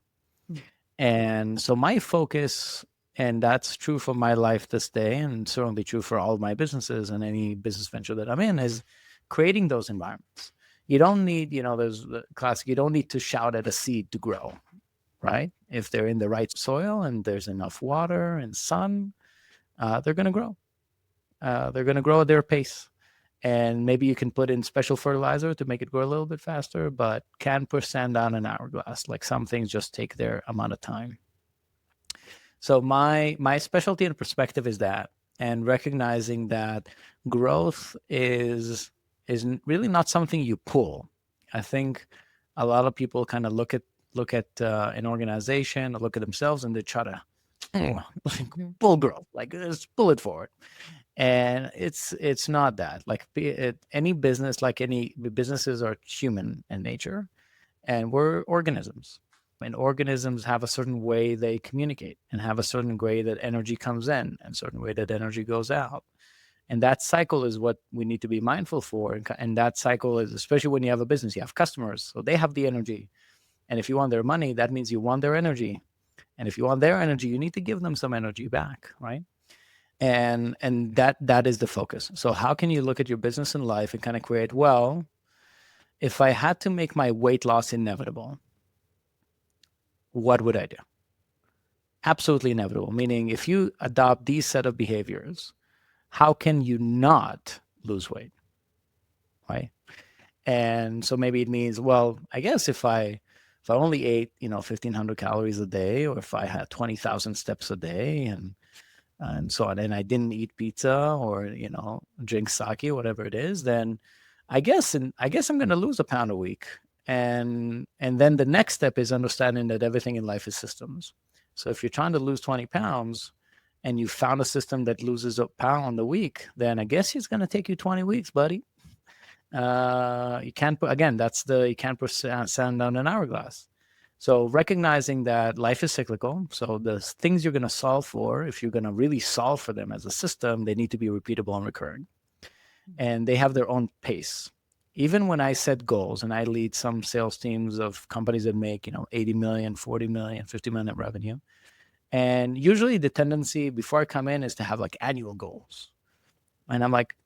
And so my focus, and that's true for my life this day, and certainly true for all of my businesses and any business venture that I'm in, is creating those environments. You don't need, there's the classic, you don't need to shout at a seed to grow, right? If they're in the right soil and there's enough water and sun, they're going to grow. They're going to grow at their pace. And maybe you can put in special fertilizer to make it grow a little bit faster, but can't push sand down an hourglass. Like some things just take their amount of time. So my specialty and perspective is that, and recognizing that growth is really not something you pull. I think a lot of people kind of look at an organization, or look at themselves, and they try to pull growth, like just pull it forward. And it's not that. Like any business, like any businesses are human in nature, and we're organisms. And organisms have a certain way they communicate, and have a certain way that energy comes in, and a certain way that energy goes out. And that cycle is what we need to be mindful for. And that cycle is, especially when you have a business, you have customers, so they have the energy. And if you want their money, that means you want their energy. And if you want their energy, you need to give them some energy back, right? And that is the focus. So how can you look at your business and life and kind of create, well, if I had to make my weight loss inevitable, what would I do? Absolutely inevitable. Meaning if you adopt these set of behaviors, how can you not lose weight? Right? And so maybe it means, well, I guess if I only ate, 1,500 calories a day, or if I had 20,000 steps a day and so on, and I didn't eat pizza or, drink sake, whatever it is, then I guess I'm going to lose a pound a week. And then the next step is understanding that everything in life is systems. So if you're trying to lose 20 pounds and you found a system that loses a pound a week, then I guess it's going to take you 20 weeks, buddy. You can't put, again, you can't put sand down an hourglass. So recognizing that life is cyclical. So the things you're going to solve for, if you're going to really solve for them as a system, they need to be repeatable and recurring. And they have their own pace. Even when I set goals, and I lead some sales teams of companies that make, 80 million, 40 million, 50 million revenue. And usually the tendency before I come in is to have like annual goals. And I'm like,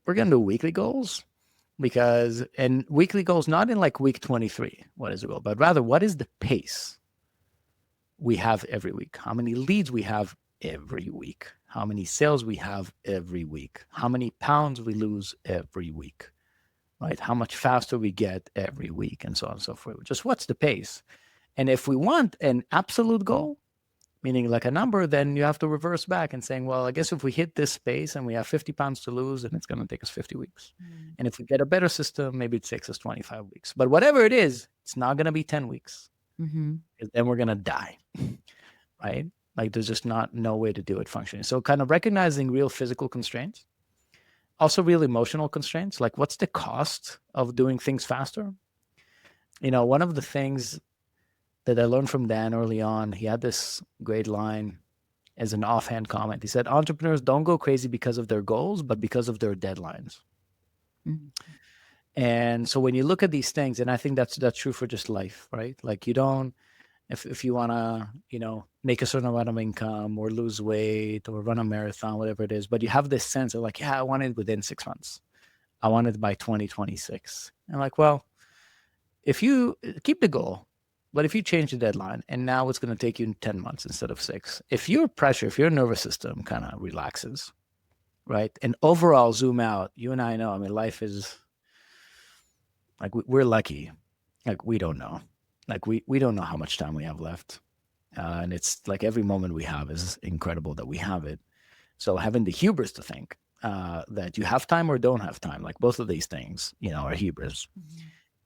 we're going to do weekly goals. And weekly goals, not in like week 23, what is the goal, but rather what is the pace we have every week? How many leads we have every week? How many sales we have every week? How many pounds we lose every week, right? How much faster we get every week, and so on and so forth. Just what's the pace? And if we want an absolute goal, meaning like a number, then you have to reverse back and saying, well, I guess if we hit this space and we have 50 pounds to lose, then it's going to take us 50 weeks. And if we get a better system, maybe it takes us 25 weeks. But whatever it is, it's not going to be 10 weeks. Because then we're going to die, right? Like there's just no way to do it functioning. So kind of recognizing real physical constraints, also real emotional constraints, like what's the cost of doing things faster? One of the things that I learned from Dan early on, he had this great line as an offhand comment. He said, entrepreneurs don't go crazy because of their goals, but because of their deadlines. And so when you look at these things, and I think that's true for just life, right? Like you don't, if you want to, make a certain amount of income or lose weight or run a marathon, whatever it is, but you have this sense of like, yeah, I want it within 6 months. I want it by 2026. And like, well, if you keep the goal, but if you change the deadline and now it's going to take you 10 months instead of 6, if your pressure, if your nervous system kind of relaxes, right? And overall zoom out, you and I know, I mean, life is like, we're lucky. Like we don't know. Like we don't know how much time we have left. And it's like every moment we have is incredible that we have it. So having the hubris to think that you have time or don't have time, like both of these things, are hubris.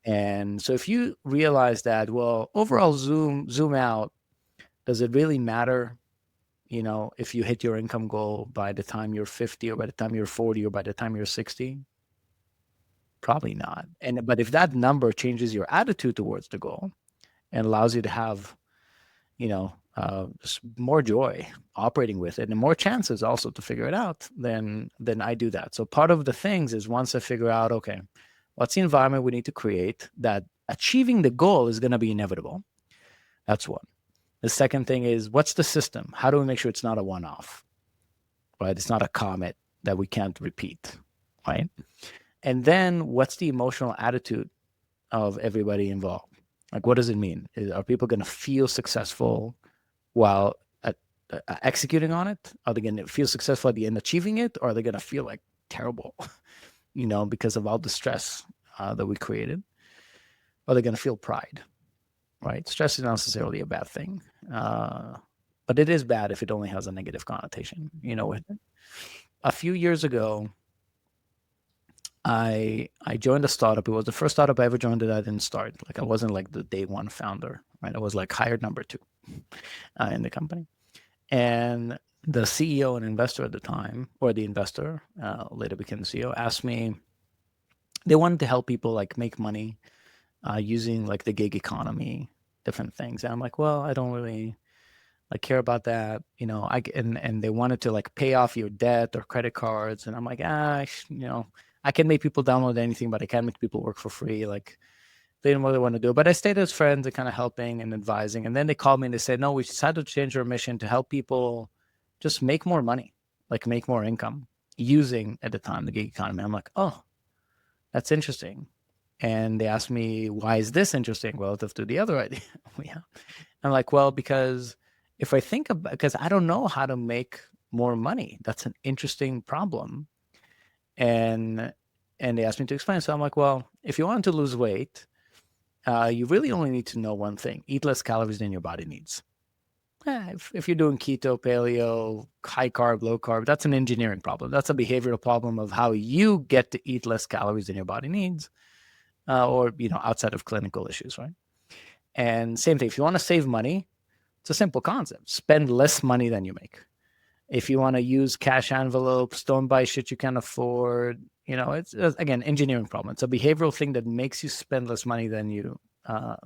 And so if you realize that, well, overall zoom out, does it really matter, if you hit your income goal by the time you're 50 or by the time you're 40 or by the time you're 60? Probably not. But if that number changes your attitude towards the goal and allows you to have, just more joy operating with it and more chances also to figure it out, then I do that. So part of the things is once I figure out, okay, what's the environment we need to create that achieving the goal is going to be inevitable? That's one. The second thing is, what's the system? How do we make sure it's not a one-off, right? It's not a comet that we can't repeat, right? And then what's the emotional attitude of everybody involved? Like, what does it mean? Are people going to feel successful while executing on it? Are they going to feel successful at the end achieving it? Or are they going to feel like terrible, because of all the stress that we created? Are they going to feel pride, right? Stress is not necessarily a bad thing. But it is bad if it only has a negative connotation, with it. A few years ago, I joined a startup. It was the first startup I ever joined that I didn't start. Like I wasn't like the day one founder, right? I was like hired number 2 in the company. And the CEO and investor at the time, or the investor, later became the CEO, asked me, they wanted to help people like make money using like the gig economy, different things. And I'm like, well, I don't really like care about that, and they wanted to like pay off your debt or credit cards. And I'm like, I can make people download anything, but I can't make people work for free. Like they didn't really want to do it, but I stayed as friends and kind of helping and advising. And then they called me and they said, no, we decided to change our mission to help people just make more money, like make more income using at the time the gig economy. I'm like, oh, that's interesting. And they asked me, why is this interesting relative to the other idea we have? I'm like, well, because if I think about, because I don't know how to make more money. That's an interesting problem. And they asked me to explain. So I'm like, well, if you want to lose weight, you really only need to know one thing: eat less calories than your body needs. If you're doing keto, paleo, high carb, low carb, that's an engineering problem. That's a behavioral problem of how you get to eat less calories than your body needs, or outside of clinical issues, right? And same thing. If you want to save money, it's a simple concept: spend less money than you make. If you want to use cash envelopes, don't buy shit you can't afford. It's again engineering problem. It's a behavioral thing that makes you spend less money than you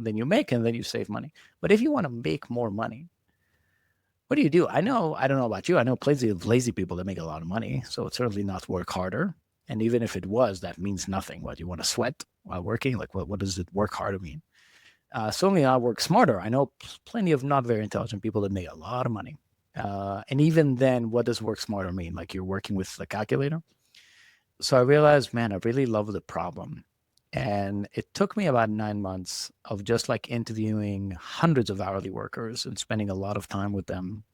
make, and then you save money. But if you want to make more money, what do? I don't know about you. I know plenty of lazy people that make a lot of money, so it's certainly not work harder. And even if it was, that means nothing. What, you want to sweat while working? Like, what does it work harder mean? Certainly not work smarter. I know plenty of not very intelligent people that make a lot of money. And even then, what does work smarter mean? Like you're working with the calculator? So I realized, man, I really love the problem. And it took me about 9 months of just like interviewing hundreds of hourly workers and spending a lot of time with them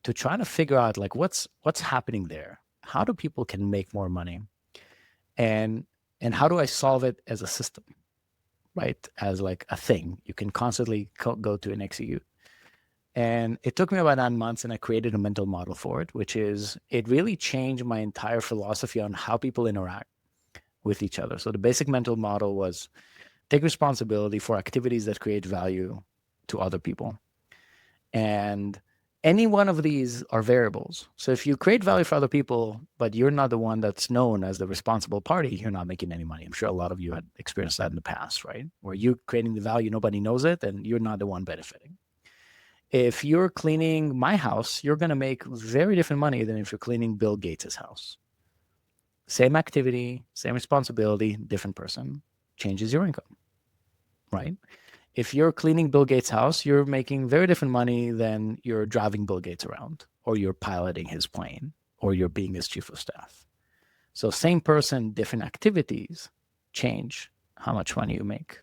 to try to figure out like what's happening there. How do people can make more money? And how do I solve it as a system, right? As like a thing you can constantly go to and execute. And it took me about 9 months, and I created a mental model for it, which is it really changed my entire philosophy on how people interact with each other. So the basic mental model was take responsibility for activities that create value to other people. And any one of these are variables. So if you create value for other people, but you're not the one that's known as the responsible party, you're not making any money. I'm sure a lot of you had experienced that in the past, right? Where you're creating the value, nobody knows it, and you're not the one benefiting. If you're cleaning my house, you're going to make very different money than if you're cleaning Bill Gates' house. Same activity, same responsibility, different person, changes your income, right? If you're cleaning Bill Gates' house, you're making very different money than you're driving Bill Gates around, or you're piloting his plane, or you're being his chief of staff. So same person, different activities change how much money you make.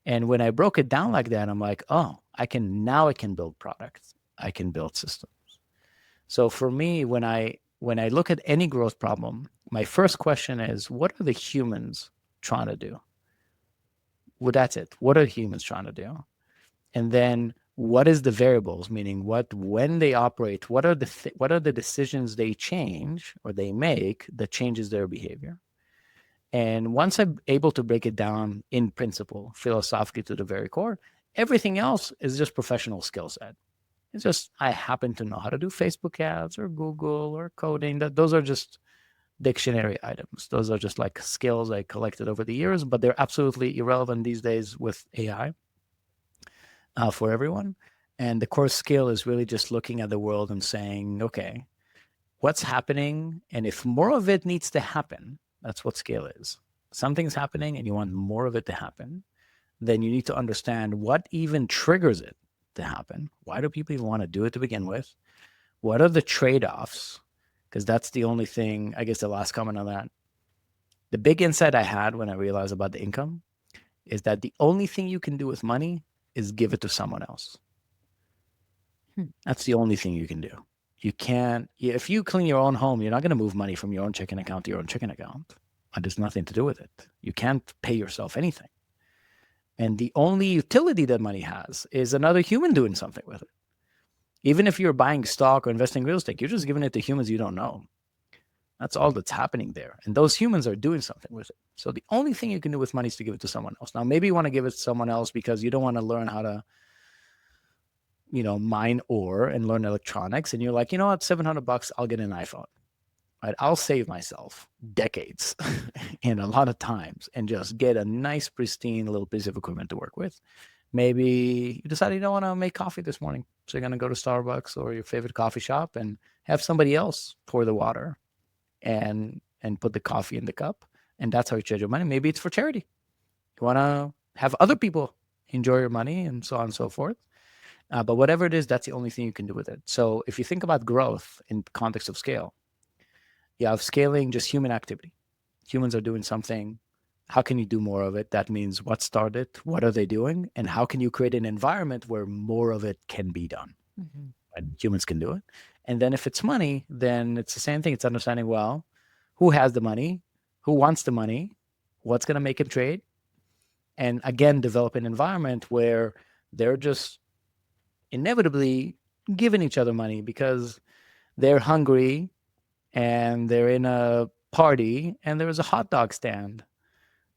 And when I broke it down like that, I'm like, oh, I can build products. I can build systems. So for me, when I look at any growth problem, my first question is, what are the humans trying to do? Well, that's it. What are humans trying to do? And then what is the variables? Meaning, when they operate, what are the decisions they change or they make that changes their behavior? And once I'm able to break it down in principle, philosophically to the very core, everything else is just professional skill set. It's just I happen to know how to do Facebook ads or Google or coding. Those are just dictionary items. Those are just like skills I collected over the years, but they're absolutely irrelevant these days with AI for everyone. And the core skill is really just looking at the world and saying, okay, what's happening? And if more of it needs to happen, that's what scale is. Something's happening and you want more of it to happen, then you need to understand what even triggers it to happen. Why do people even want to do it to begin with? What are the trade offs? Because that's the only thing, I guess the last comment on that. The big insight I had when I realized about the income is that the only thing you can do with money is give it to someone else. That's the only thing you can do. You can't, if you clean your own home, you're not going to move money from your own checking account to your own checking account. There's nothing to do with it. You can't pay yourself anything. And the only utility that money has is another human doing something with it. Even if you're buying stock or investing in real estate, you're just giving it to humans you don't know. That's all that's happening there. And those humans are doing something with it. So the only thing you can do with money is to give it to someone else. Now, maybe you want to give it to someone else because you don't want to learn how to, mine ore and learn electronics. And you're like, you know what, $700, I'll get an iPhone. Right? I'll save myself decades and a lot of times and just get a nice, pristine little piece of equipment to work with. Maybe you decide you don't want to make coffee this morning. So you're going to go to Starbucks or your favorite coffee shop and have somebody else pour the water and put the coffee in the cup. And that's how you charge your money. Maybe it's for charity. You want to have other people enjoy your money and so on and so forth. But whatever it is, that's the only thing you can do with it. So if you think about growth in context of scale, you have scaling just human activity. Humans are doing something. How can you do more of it? That means what started, what are they doing, and how can you create an environment where more of it can be done? Mm-hmm. And humans can do it. And then if it's money, then it's the same thing. It's understanding, well, who has the money, who wants the money, what's going to make him trade, and again, develop an environment where they're just inevitably giving each other money because they're hungry and they're in a party and there's a hot dog stand.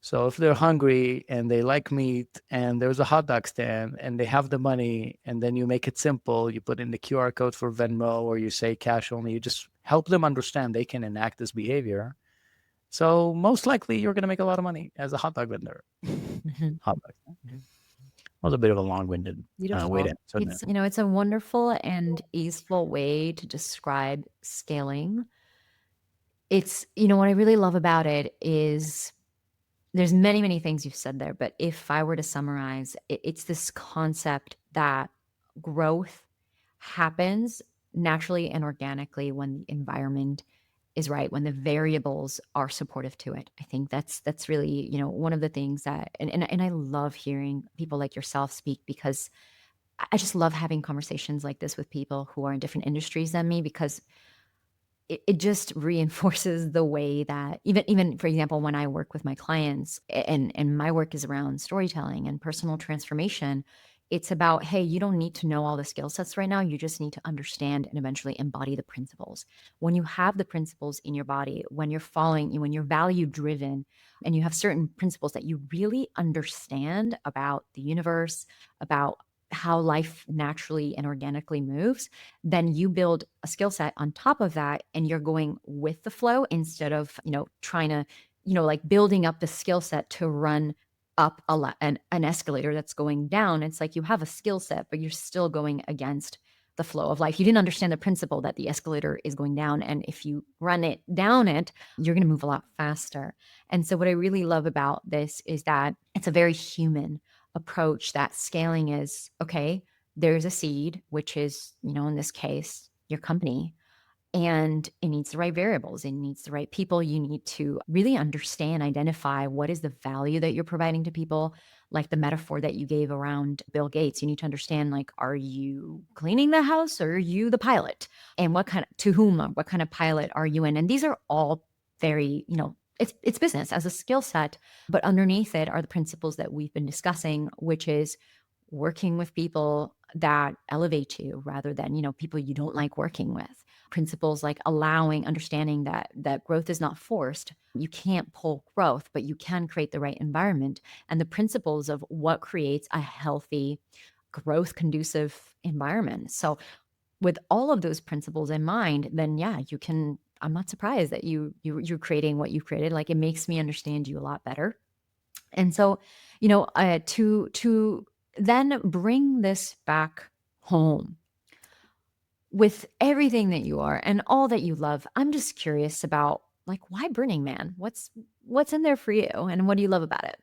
So if they're hungry and they like meat and there's a hot dog stand and they have the money and then you make it simple, you put in the QR code for Venmo or you say cash only, you just help them understand they can enact this behavior. So most likely you're going to make a lot of money as a hot dog vendor. Mm-hmm. Hot dog stand. Mm-hmm. Was a bit of a long-winded way to answer that. It's a wonderful and easeful way to describe scaling. It's, what I really love about it is there's many, many things you've said there, but if I were to summarize, it's this concept that growth happens naturally and organically when the environment is right, when the variables are supportive to it. I think that's really, one of the things that, and I love hearing people like yourself speak because I just love having conversations like this with people who are in different industries than me because it just reinforces the way that even for example, when I work with my clients and my work is around storytelling and personal transformation, it's about, hey, you don't need to know all the skill sets right now. You just need to understand and eventually embody the principles. When you have the principles in your body, when you're value driven and you have certain principles that you really understand about the universe, about how life naturally and organically moves, then you build a skill set on top of that and you're going with the flow instead of, trying to, like building up the skill set to run up an escalator that's going down. It's like you have a skill set, but you're still going against the flow of life. You didn't understand the principle that the escalator is going down. And if you run it down it, you're going to move a lot faster. And so what I really love about this is that it's a very human approach, that scaling is, okay, there's a seed, which is, in this case, your company. And it needs the right variables. It needs the right people. You need to really understand, identify what is the value that you're providing to people. Like the metaphor that you gave around Bill Gates, you need to understand, like, are you cleaning the house or are you the pilot? And what kind of pilot are you in? And these are all very, it's business as a skill set, but underneath it are the principles that we've been discussing, which is working with people that elevate you rather than, people you don't like working with. Principles like understanding that growth is not forced. You can't pull growth, but you can create the right environment, and the principles of what creates a healthy, growth conducive environment. So with all of those principles in mind, then yeah, you can, I'm not surprised that you're creating what you've created. Like, it makes me understand you a lot better. And so, to then bring this back home with everything that you are and all that you love, I'm just curious about, like, why Burning Man? What's in there for you, and what do you love about it?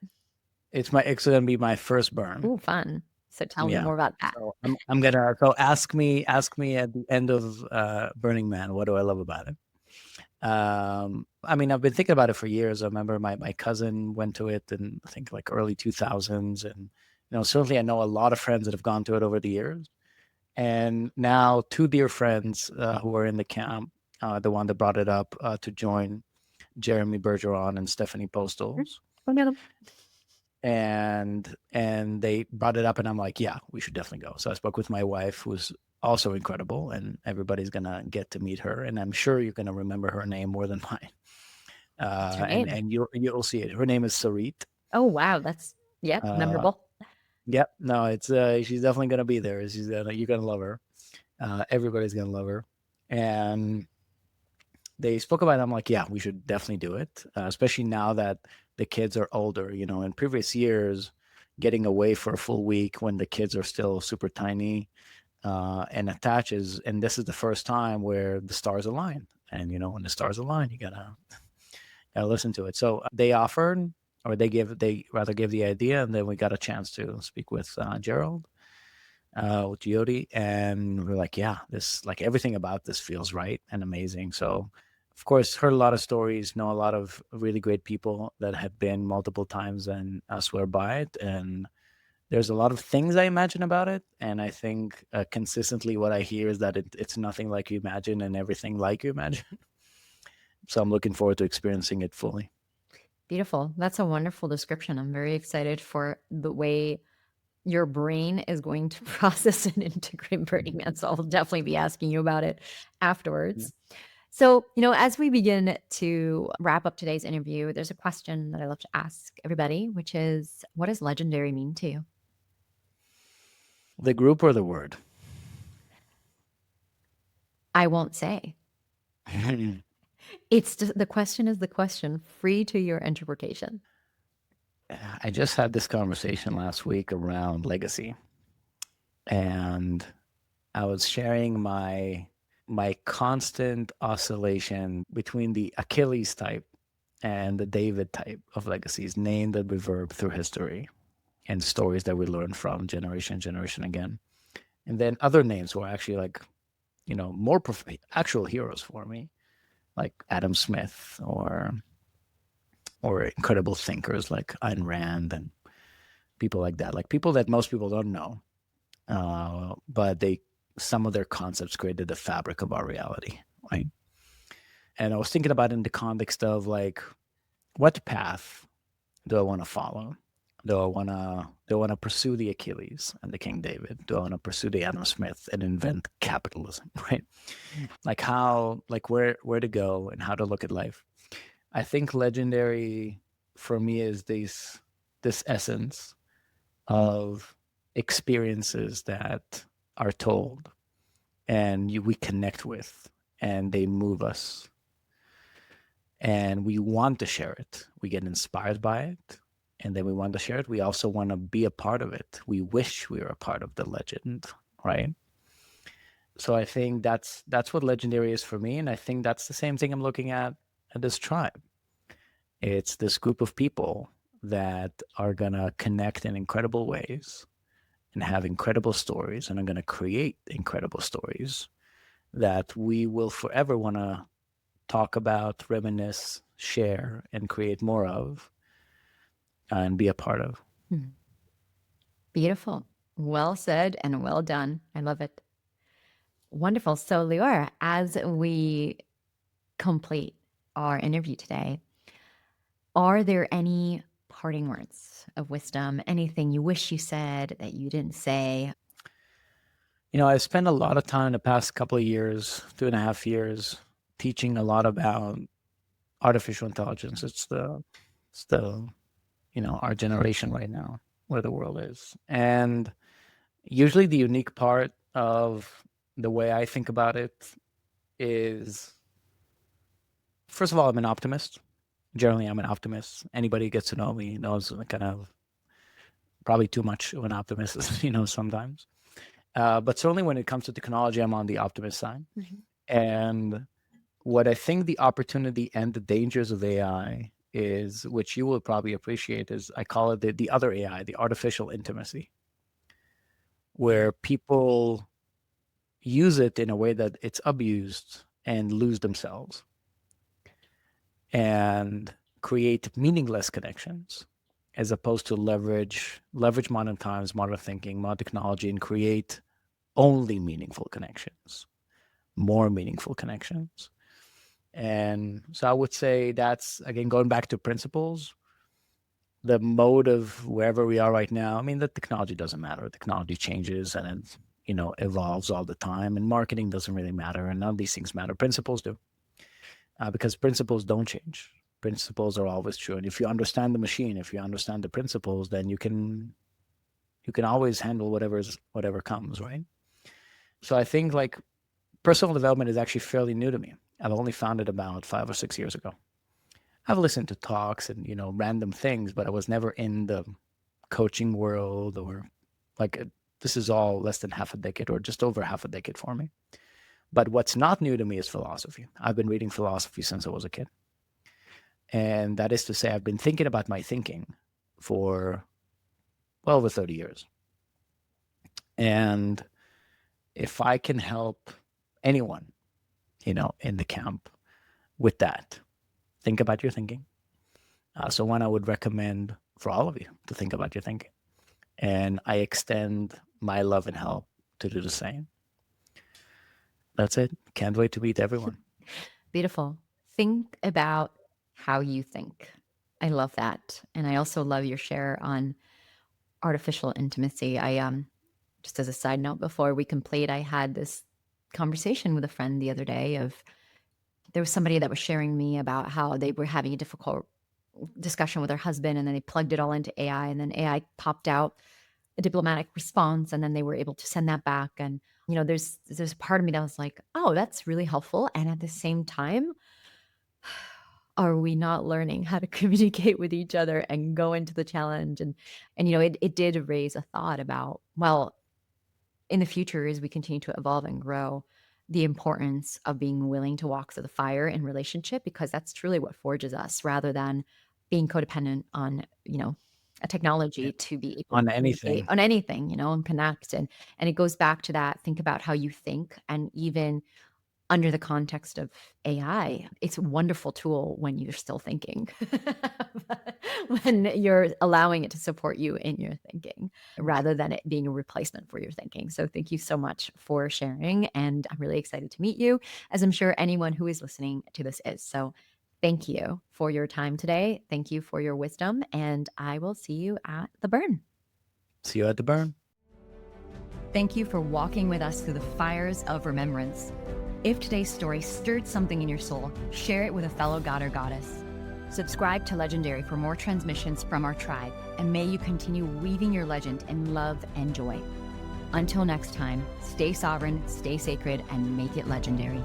It's going to be my first burn. Ooh, fun. So tell me Yeah. more about that. So I'm gonna go ask me at the end of Burning Man, what do I love about it? I mean, I've been thinking about it for years. I remember my cousin went to it in, I think, like early 2000s, and certainly I know a lot of friends that have gone to it over the years. And now two dear friends who were in the camp, the one that brought it up to join, Jeremy Bergeron and Stephanie Postles. And they brought it up, and I'm like, yeah, we should definitely go. So I spoke with my wife, who's also incredible, and everybody's gonna get to meet her, and I'm sure you're gonna remember her name more than mine. What's her name? And you'll see it. Her name is Sarit. Oh wow, that's memorable. Yep. No, it's she's definitely gonna be there. You're gonna love her. Everybody's gonna love her. And they spoke about it. I'm like, yeah, we should definitely do it, especially now that the kids are older. In previous years, getting away for a full week when the kids are still super tiny and attaches, and this is the first time where the stars align. And when the stars align, you gotta listen to it. So they offered, or they rather gave the idea, and then we got a chance to speak with Gerald, with Jyoti, and we're like, yeah, this, like, everything about this feels right and amazing. So, of course, heard a lot of stories, know a lot of really great people that have been multiple times and swear by it. And there's a lot of things I imagine about it. And I think consistently what I hear is that it's nothing like you imagine and everything like you imagine. So I'm looking forward to experiencing it fully. Beautiful. That's a wonderful description. I'm very excited for the way your brain is going to process and integrate Burning Man. So I'll definitely be asking you about it afterwards. Yeah. So, as we begin to wrap up today's interview, there's a question that I love to ask everybody, which is, what does legendary mean to you? The group or the word? I won't say. It's just, the question is the question, free to your interpretation. I just had this conversation last week around legacy, and I was sharing my constant oscillation between the Achilles type and the David type of legacies, named and reverbed through history and stories that we learn from generation and generation again. And then other names were actually, like, more actual heroes for me, like Adam Smith or incredible thinkers like Ayn Rand and people like that, like people that most people don't know, but some of their concepts created the fabric of our reality, right? And I was thinking about it in the context of, like, what path do I want to follow? Do I want to pursue the Achilles and the King David? Do I want to pursue the Adam Smith and invent capitalism, right? Like where to go and how to look at life. I think legendary for me is this essence of experiences that are told and we connect with, and they move us, and we want to share it. We get inspired by it, and then we want to share it. We also want to be a part of it. We wish we were a part of the legend, right? So I think that's what legendary is for me, and I think that's the same thing I'm looking at this tribe. It's this group of people that are gonna connect in incredible ways and have incredible stories and are gonna create incredible stories that we will forever want to talk about, reminisce, share, and create more of and be a part of. Beautiful. Well said and well done. I love it. Wonderful. So, Lior, as we complete our interview today, are there any parting words of wisdom? Anything you wish you said that you didn't say? I spent a lot of time in the past couple of years, 2.5 years, teaching a lot about artificial intelligence. It's the our generation right now, where the world is. And usually the unique part of the way I think about it is, first of all, I'm an optimist. Generally, I'm an optimist. Anybody who gets to know me knows I'm kind of probably too much of an optimist, sometimes. But certainly when it comes to technology, I'm on the optimist side. And what I think the opportunity and the dangers of AI is, which you will probably appreciate, is I call it the other AI, the artificial intimacy, where people use it in a way that it's abused and lose themselves and create meaningless connections, as opposed to leverage modern times, modern thinking, modern technology, and create only meaningful connections, more meaningful connections. And so I would say that's, again, going back to principles, the mode of wherever we are right now. I mean, the technology doesn't matter. Technology changes and it, evolves all the time, and marketing doesn't really matter. And none of these things matter. Principles do, because principles don't change. Principles are always true. And if you understand the machine, if you understand the principles, then you can always handle whatever comes, right? So I think like personal development is actually fairly new to me. I've only found it about 5 or 6 years ago. I've listened to talks and, random things, but I was never in the coaching world or this is all less than half a decade or just over half a decade for me. But what's not new to me is philosophy. I've been reading philosophy since I was a kid. And that is to say, I've been thinking about my thinking for well over 30 years. And if I can help anyone, in the camp with that, think about your thinking. So one, I would recommend for all of you to think about your thinking. And I extend my love and help to do the same. That's it. Can't wait to meet everyone. Beautiful. Think about how you think. I love that. And I also love your share on artificial intimacy. I just as a side note, before we complete, I had this conversation with a friend the other day there was somebody that was sharing me about how they were having a difficult discussion with their husband, and then they plugged it all into AI, and then AI popped out a diplomatic response, and then they were able to send that back. And there's a part of me that was like, oh, that's really helpful. And at the same time, are we not learning how to communicate with each other and go into the challenge? And it did raise a thought about, well, in the future, as we continue to evolve and grow, the importance of being willing to walk through the fire in relationship, because that's truly what forges us, rather than being codependent on, a technology to be able On to communicate anything. on anything, and connect. And it goes back to that, think about how you think. And even under the context of AI, it's a wonderful tool when you're still thinking, when you're allowing it to support you in your thinking rather than it being a replacement for your thinking. So thank you so much for sharing. And I'm really excited to meet you, as I'm sure anyone who is listening to this is. So thank you for your time today. Thank you for your wisdom. And I will see you at the burn. See you at the burn. Thank you for walking with us through the fires of remembrance. If today's story stirred something in your soul, share it with a fellow god or goddess. Subscribe to Legendary for more transmissions from our tribe, and may you continue weaving your legend in love and joy. Until next time, stay sovereign, stay sacred, and make it legendary.